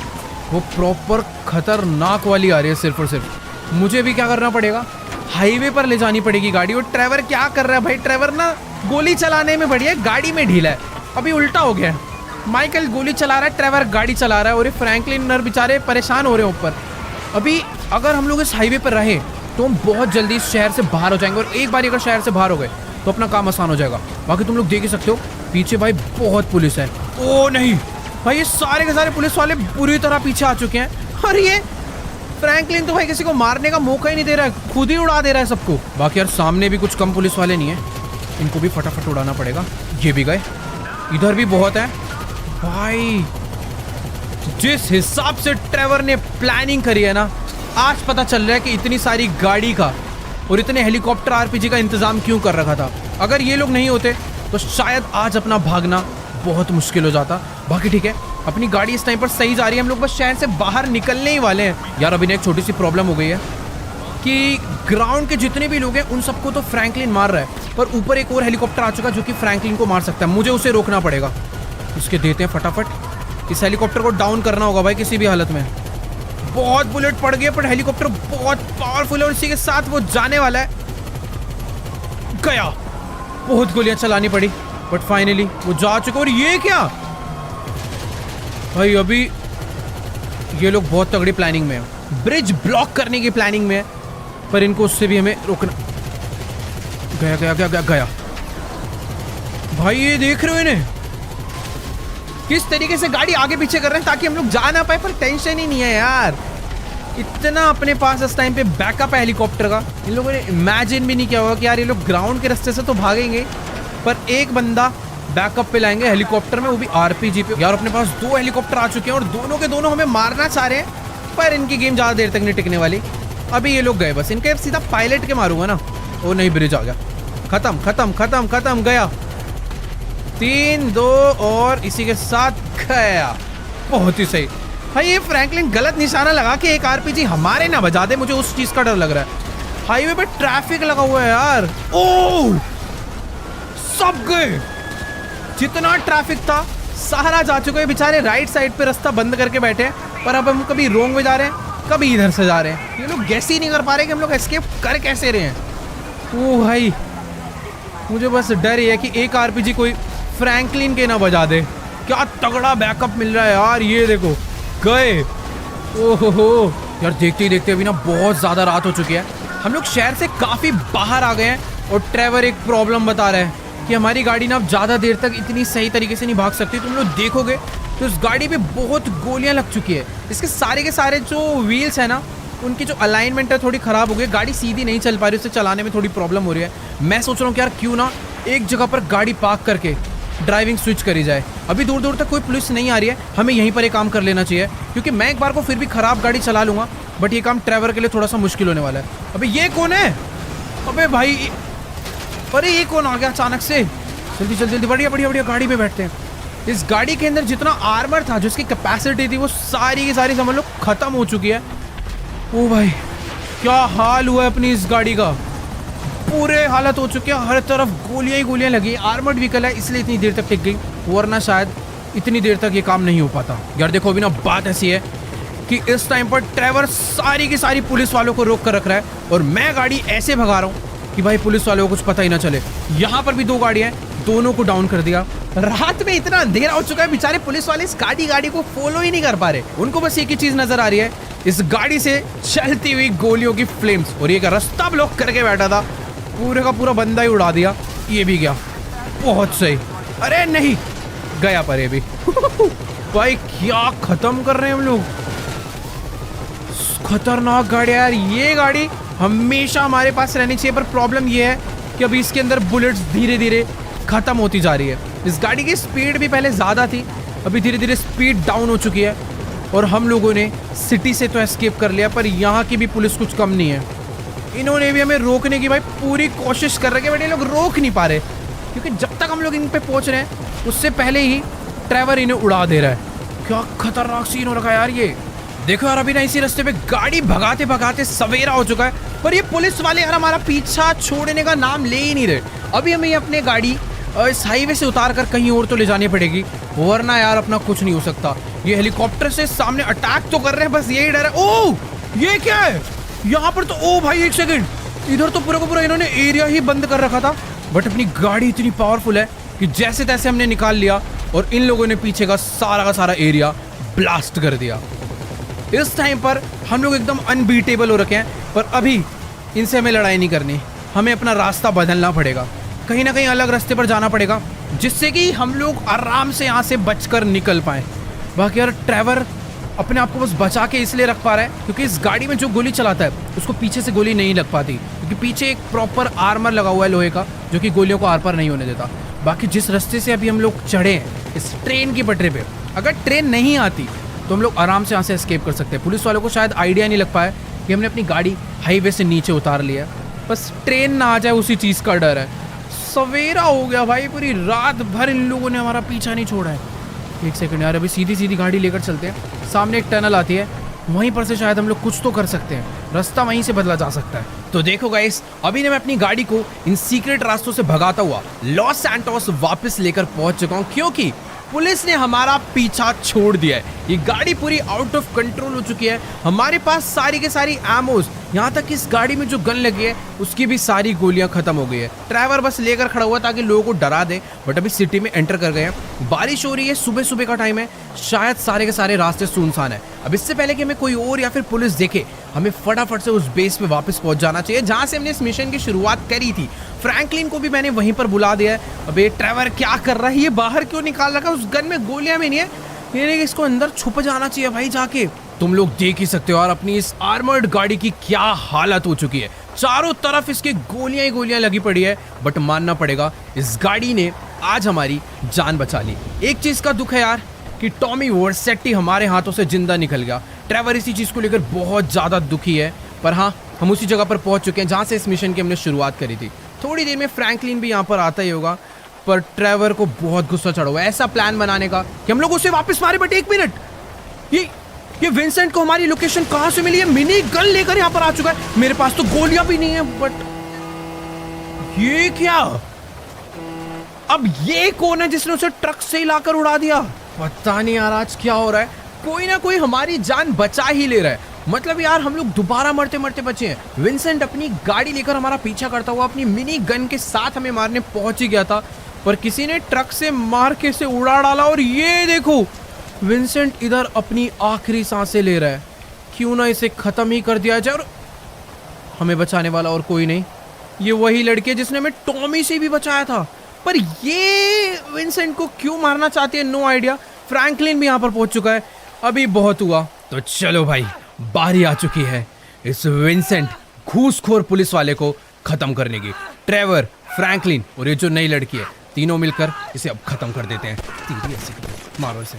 वो प्रॉपर खतरनाक वाली आ रही है। सिर्फ और सिर्फ मुझे भी क्या करना पड़ेगा, हाईवे पर ले जानी पड़ेगी गाड़ी। और ट्रेवर क्या कर रहा है भाई? ट्रेवर ना गोली चलाने में बढ़िया है, गाड़ी में ढीला है। अभी उल्टा हो गया है, माइकल गोली चला रहा है, ट्रेवर गाड़ी चला रहा है, और ये फ्रैंकलिन नर बेचारे परेशान हो रहे हैं ऊपर। अभी अगर हम लोग इस हाईवे पर रहे तो हम बहुत जल्दी इस शहर से बाहर हो जाएंगे। और एक बार अगर शहर से बाहर हो गए तो अपना काम आसान हो जाएगा। बाकी तुम लोग देख ही सकते हो पीछे भाई बहुत पुलिस है। ओ नहीं भाई, ये सारे के सारे पुलिस वाले बुरी तरह पीछे आ चुके हैं। और ये फ्रैंकलिन तो भाई किसी को मारने का मौका ही नहीं दे रहा है, खुद ही उड़ा दे रहा है सबको। बाकी यार सामने भी कुछ कम पुलिस वाले नहीं है, इनको भी फटाफट उड़ाना पड़ेगा। ये भी गए, इधर भी बहुत है भाई। जिस हिसाब से ट्रेवर ने प्लानिंग करी है ना, आज पता चल रहा है कि इतनी सारी गाड़ी का और इतने हेलीकॉप्टर आरपीजी का इंतजाम क्यों कर रखा था। अगर ये लोग नहीं होते तो शायद आज अपना भागना बहुत मुश्किल हो जाता। बाकी ठीक है, अपनी गाड़ी इस टाइम पर सही जा रही है, हम लोग बस शहर से बाहर निकलने ही वाले हैं। यार अभी एक छोटी सी प्रॉब्लम हो गई है कि ग्राउंड के जितने भी लोग हैं उन सबको तो फ्रैंकलिन मार रहा है, पर ऊपर एक और हेलीकॉप्टर आ चुका है जो कि फ्रैंकलिन को मार सकता है। मुझे उसे रोकना पड़ेगा। इसके देते हैं फटाफट, इस हेलीकॉप्टर को डाउन करना होगा भाई किसी भी हालत में। बहुत बुलेट पड़ गए पर हेलीकॉप्टर बहुत पावरफुल है और इसी के साथ वो जाने वाला है। गया, बहुत गोलियां चलानी पड़ी बट फाइनली वो जा चुका। और ये क्या भाई, अभी ये लोग बहुत तगड़ी प्लानिंग में है, ब्रिज ब्लॉक करने की प्लानिंग में है, पर इनको उससे भी हमें रोकना। गया गया गया गया गया भाई, ये देख रहे हो इन्हें किस तरीके से गाड़ी आगे पीछे कर रहे हैं ताकि हम लोग जा ना पाए। पर टेंशन ही नहीं है यार, इतना अपने पास इस टाइम पे बैकअप है हेलीकॉप्टर का। इन लोगों ने इमेजिन भी नहीं किया होगा कि यार ये लोग ग्राउंड के रास्ते से तो भागेंगे पर एक बंदा बैकअप पे लाएंगे हेलीकॉप्टर में, वो भी आरपीजी पे। यार अपने पास 2 हेलीकॉप्टर आ चुके हैं और दोनों के दोनों हमें मारना चाह रहे हैं, पर इनकी गेम ज़्यादा देर तक नहीं टिकने वाली। अभी ये लोग गए, बस इनके सीधा पायलट के मारूंगा ना। ओ नहीं, ब्रिज आ गया, खत्म खत्म खत्म खत्म, गया 3-2 और इसी के साथ गया। बहुत ही सही भाई, ये फ्रैंकलिन गलत निशाना लगा के एक आरपीजी हमारे ना बजा दे, मुझे उस चीज का डर लग रहा है। हाईवे पे ट्रैफिक लगा हुआ है यार। ओ सब गए, जितना ट्रैफिक था सारा जा चुका है। बेचारे राइट साइड पे रास्ता बंद करके बैठे हैं, पर अब हम कभी रोंग में जा रहे हैं कभी इधर से जा रहे हैं। ये लोग गैस ही नहीं कर पा रहे कि हम लोग एस्केप कर कैसे रहे हैं। ओ भाई, मुझे बस डर ये है कि एक आरपीजी कोई फ्रैंकलिन के ना बजा दे। क्या तगड़ा बैकअप मिल रहा है यार, ये देखो गए। ओहो यार, देखते ही देखते अभी ना बहुत ज़्यादा रात हो चुकी है। हम लोग शहर से काफ़ी बाहर आ गए हैं और ट्रेवर एक प्रॉब्लम बता रहा है कि हमारी गाड़ी ना अब ज़्यादा देर तक इतनी सही तरीके से नहीं भाग सकती। तुम लोग देखोगे तो इस गाड़ी पे बहुत गोलियां लग चुकी है। इसके सारे के सारे जो व्हील्स है ना, उनकी जो अलाइनमेंट है थोड़ी ख़राब हो गई, गाड़ी सीधी नहीं चल पा रही, उसे चलाने में थोड़ी प्रॉब्लम हो रही है। मैं सोच रहा हूँ कि यार क्यों ना एक जगह पर गाड़ी पार्क करके ड्राइविंग स्विच करी जाए। अभी दूर दूर तक कोई पुलिस नहीं आ रही है, हमें यहीं पर एक काम कर लेना चाहिए, क्योंकि मैं एक बार को फिर भी ख़राब गाड़ी चला लूँगा, बट ये काम ट्रेवर के लिए थोड़ा सा मुश्किल होने वाला है। अबे ये कौन है? अबे भाई, अरे ये कौन आ गया अचानक से? जल्दी जल्दी जल्दी, बढ़िया बढ़िया बढ़िया, गाड़ी में बैठते हैं। इस गाड़ी के अंदर जितना आर्मर था, जो इसकी कैपेसिटी थी, वो सारी की सारी समझ लो खत्म हो चुकी है। ओ भाई, क्या हाल हुआ है अपनी इस गाड़ी का, पूरे हालत हो चुके हैं, हर तरफ गोलियां ही गोलियां लगी। आर्मर्ड व्हीकल है इसलिए इतनी देर तक टिक गई, वरना शायद इतनी देर तक ये काम नहीं हो पाता। यार देखो अभी ना बात ऐसी है कि इस टाइम पर ट्रेवर सारी की सारी पुलिस वालों को रोक कर रख रहा है और मैं गाड़ी ऐसे भगा रहा हूँ कि भाई पुलिस वालों को कुछ पता ही ना चले। यहाँ पर भी 2 गाड़ियाँ हैं, दोनों को डाउन कर दिया। रात में इतना अंधेरा हो चुका है, बेचारे पुलिस वाले इस गाड़ी को फॉलो ही नहीं कर पा रहे। उनको बस एक ही चीज नजर आ रही है, इस गाड़ी से चलती हुई गोलियों की फ्लेम्स। और ये रास्ता ब्लॉक करके बैठा था, पूरे का पूरा बंदा ही उड़ा दिया। ये भी गया, बहुत सही। अरे नहीं गया, पर ये भी भाई क्या खत्म कर रहे हैं हम लोग। खतरनाक गाड़ी यार, ये गाड़ी हमेशा हमारे पास रहनी चाहिए, पर प्रॉब्लम ये है कि अभी इसके अंदर बुलेट्स धीरे धीरे खत्म होती जा रही है। इस गाड़ी की स्पीड भी पहले ज़्यादा थी, अभी धीरे धीरे स्पीड डाउन हो चुकी है। और हम लोगों ने सिटी से तो एस्केप कर लिया, पर यहाँ की भी पुलिस कुछ कम नहीं है। इन्होंने भी हमें रोकने की भाई पूरी कोशिश कर रहे हैं, बट ये लोग रोक नहीं पा रहे, क्योंकि जब तक हम लोग इन पे पहुँच रहे हैं उससे पहले ही ट्रेवर इन्हें उड़ा दे रहा है। क्या खतरनाक सीन हो रखा है यार ये। देखो यार, अभी ना इसी रास्ते पे गाड़ी भगाते भगाते सवेरा हो चुका है, पर ये पुलिस वाले यार हमारा पीछा छोड़ने का नाम ले ही नहीं रहे। अभी हमें अपने गाड़ी इस हाईवे से उतार कर कहीं और तो ले जानी पड़ेगी, वरना यार अपना कुछ नहीं हो सकता। ये हेलीकॉप्टर से सामने अटैक तो कर रहे हैं, बस यही डर है। ओ ये क्या है यहाँ पर? तो ओ भाई एक सेकंड, इधर तो पूरा का पूरा इन्होंने एरिया ही बंद कर रखा था, बट अपनी गाड़ी इतनी पावरफुल है कि जैसे तैसे हमने निकाल लिया और इन लोगों ने पीछे का सारा एरिया ब्लास्ट कर दिया। इस टाइम पर हम लोग एकदम अनबीटेबल हो रखे हैं, पर अभी इनसे हमें लड़ाई नहीं करनी, हमें अपना रास्ता बदलना पड़ेगा, कहीं ना कहीं अलग रास्ते पर जाना पड़ेगा, जिससे कि हम लोग आराम से यहाँ से बचकर निकल पाएँ। बाकी यार ट्रेवर अपने आप को बस बचा के इसलिए रख पा रहा है क्योंकि इस गाड़ी में जो गोली चलाता है उसको पीछे से गोली नहीं लग पाती, क्योंकि पीछे एक प्रॉपर आर्मर लगा हुआ है लोहे का, जो कि गोलियों को आर पार नहीं होने देता। बाकी जिस रास्ते से अभी हम लोग चढ़े हैं इस ट्रेन की पटरी पे, अगर ट्रेन नहीं आती तो हम लोग आराम से यहाँ से एस्केप कर सकते हैं। पुलिस वालों को शायद आइडिया नहीं लग पाया कि हमने अपनी गाड़ी हाईवे से नीचे उतार लिया, बस ट्रेन ना आ जाए उसी चीज़ का डर है। सवेरा हो गया भाई, पूरी रात भर इन लोगों ने हमारा पीछा नहीं छोड़ा है। एक सेकंड यार, अभी सीधी सीधी गाड़ी लेकर चलते हैं, सामने एक टनल आती है, वहीं पर से शायद हम लोग कुछ तो कर सकते हैं, रास्ता वहीं से बदला जा सकता है। तो देखो गाइस, अभी मैं अपनी गाड़ी को इन सीक्रेट रास्तों से भगाता हुआ लॉस सैंटोस वापस लेकर पहुंच चुका हूं, क्योंकि पुलिस ने हमारा पीछा छोड़ दिया है। ये गाड़ी पूरी आउट ऑफ कंट्रोल हो चुकी है, हमारे पास सारी के सारी एमोज, यहाँ तक कि इस गाड़ी में जो गन लगी है उसकी भी सारी गोलियां खत्म हो गई है। ड्राइवर बस लेकर खड़ा हुआ ताकि लोगों को डरा दे, बट अभी सिटी में एंटर कर गए हैं। बारिश हो रही है, सुबह सुबह का टाइम है, शायद सारे के सारे रास्ते सुनसान है। अब इससे पहले कि हमें कोई और या फिर पुलिस देखे, हमें फटाफट से उस बेस पे वापस पहुंच जाना चाहिए जहां से हमने इस मिशन की शुरुआत करी थी। फ्रैंकलिन को भी मैंने वहीं पर बुला दिया है। अब ये ड्राइवर क्या कर रहा है, ये बाहर क्यों निकाल रखा है, उस गन में गोलियां भी नहीं है, ये इसको अंदर छुप जाना चाहिए भाई जाके। तुम लोग देख ही सकते हो यार अपनी इस आर्मर्ड गाड़ी की क्या हालत हो चुकी है, चारों तरफ इसके गोलियां ही गोलियां लगी पड़ी है। बट मानना पड़ेगा इस गाड़ी ने आज हमारी जान बचा ली। एक चीज का दुख है यार कि टॉमी वर्सेट्टी हमारे हाथों से जिंदा निकल गया। ट्रेवर इसी चीज को लेकर बहुत ज्यादा दुखी है, पर हाँ हम उसी जगह पर पहुंच चुके हैं जहां से इस मिशन की हमने शुरुआत करी थी। थोड़ी देर में फ्रैंकलिन भी यहाँ पर आता ही होगा, पर ट्रेवर को बहुत गुस्सा चढ़ा हुआ है ऐसा प्लान बनाने का कि हम लोग उसे वापस मारे। बट एक मिनट, ये विंसेंट को हमारी लोकेशन कहां से मिली है? मिनी गन लेकर यहां पर आ चुका है, मेरे पास तो गोलियां भी नहीं है। बट ये क्या, अब ये कौन है जिसने उसे ट्रक से लाकर उड़ा दिया? पता नहीं यार आज क्या हो रहा है, कोई ना कोई हमारी जान बचा ही ले रहा है। मतलब यार हम लोग दोबारा मरते मरते बचे हैं। विंसेंट अपनी गाड़ी लेकर हमारा पीछा करता हुआ अपनी मिनी गन के साथ हमें मारने पहुंच ही गया था, पर किसी ने ट्रक से मार के इसे उड़ा डाला। और ये देखो विंसेंट इधर अपनी आखिरी सांसें ले रहा है, क्यों ना इसे खत्म ही कर दिया जाए। और हमें बचाने वाला और कोई नहीं, ये वही लड़की है जिसने हमें टॉमी से भी बचाया था, पर ये विंसेंट को क्यों मारना चाहती है, नो आइडिया। फ्रैंकलिन भी यहाँ पर पहुंच चुका है, अभी बहुत हुआ, तो चलो भाई बारी आ चुकी है इस विंसेंट घूसखोर पुलिस वाले को खत्म करने की। ट्रेवर, फ्रैंकलिन और ये जो नई लड़की है, तीनों मिलकर इसे अब खत्म कर देते हैं। तीर ऐसे मारो इसे,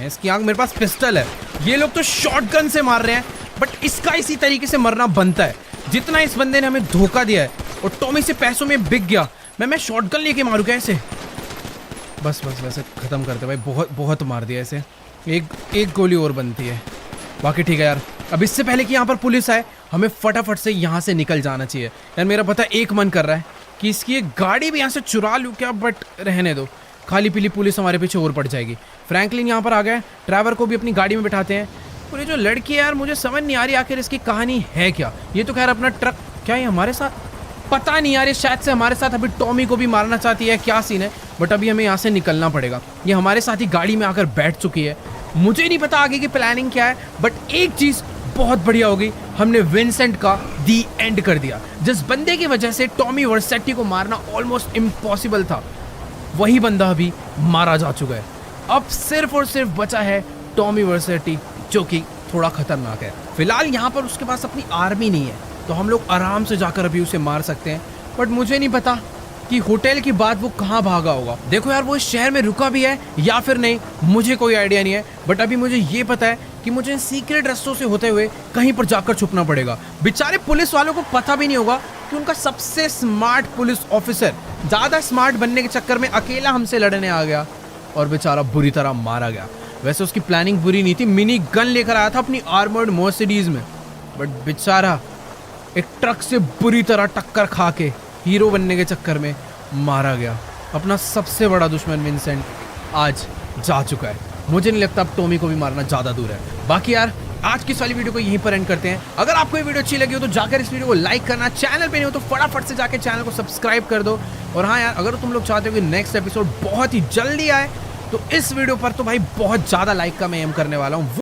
इसकी आंख, मेरे पास पिस्टल है, ये लोग तो शॉटगन से मार रहे हैं, बट इसका इसी तरीके से मरना बनता है। जितना इस बंदे ने हमें धोखा दिया है और टॉमी से पैसों में बिक गया, मैं शॉटगन लेके मारूं क्या इसे? बस वैसे खत्म करते भाई, बहुत मार दिया इसे, एक गोली और बनती है। बाकी ठीक है यार, अब इससे पहले कि यहाँ पर पुलिस आए हमें फटाफट से यहाँ से निकल जाना चाहिए। यार मेरा पता एक मन कर रहा है कि इसकी एक गाड़ी भी यहाँ से चुरा लूँ क्या, बट रहने दो, खाली पीली पुलिस हमारे पीछे और पड़ जाएगी। फ्रैंकलिन यहाँ पर आ गए, ड्राइवर को भी अपनी गाड़ी में बिठाते हैं। और ये जो लड़की है यार, मुझे समझ नहीं आ रही आखिर इसकी कहानी है क्या। ये तो खैर अपना ट्रक, क्या ये हमारे साथ, पता नहीं यार, ये शायद से हमारे साथ अभी टॉमी को भी मारना चाहती है, क्या सीन है। बट अभी हमें यहाँ से निकलना पड़ेगा, ये हमारे साथ ही गाड़ी में आकर बैठ चुकी है। मुझे नहीं पता आगे की प्लानिंग क्या है, बट एक चीज़ बहुत बढ़िया होगी, हमने विंसेंट का दी एंड कर दिया। जिस बंदे की वजह से टॉमी वर्सेट्टी को मारना ऑलमोस्ट इम्पॉसिबल था, वही बंदा अभी मारा जा चुका है। अब सिर्फ और सिर्फ बचा है टॉमी वर्सेट्टी, जो कि थोड़ा खतरनाक है। फिलहाल यहाँ पर उसके पास अपनी आर्मी नहीं है, तो हम लोग आराम से जाकर अभी उसे मार सकते हैं। बट मुझे नहीं पता कि होटल के बाद वो कहाँ भागा होगा। देखो यार, वो इस शहर में रुका भी है या फिर नहीं, मुझे कोई आइडिया नहीं है। बट अभी मुझे ये पता है कि मुझे सीक्रेट रास्तों से होते हुए कहीं पर जाकर छुपना पड़ेगा। बेचारे पुलिस वालों को पता भी नहीं होगा कि उनका सबसे स्मार्ट पुलिस ऑफिसर ज़्यादा स्मार्ट बनने के चक्कर में अकेला हमसे लड़ने आ गया और बेचारा बुरी तरह मारा गया। वैसे उसकी प्लानिंग बुरी नहीं थी, मिनी गन लेकर आया था अपनी आर्मर्ड मर्सिडीज में, बट बेचारा एक ट्रक से बुरी तरह टक्कर खा के हीरो बनने के चक्कर में मारा गया। अपना सबसे बड़ा दुश्मन विंसेंट आज जा चुका है। मुझे नहीं लगता अब टॉमी को भी मारना ज़्यादा दूर है। बाकी यार आज की इस वाली वीडियो को यहीं पर एंड करते हैं। अगर आपको ये वीडियो अच्छी लगी हो तो जाकर इस वीडियो को लाइक करना, चैनल पे नहीं हो तो फटाफट से जाकर चैनल को सब्सक्राइब कर दो। और हाँ यार, अगर तुम लोग चाहते हो कि नेक्स्ट एपिसोड बहुत ही जल्दी आए तो इस वीडियो पर तो भाई बहुत ज़्यादा लाइक का मैं एम करने वाला हूँ।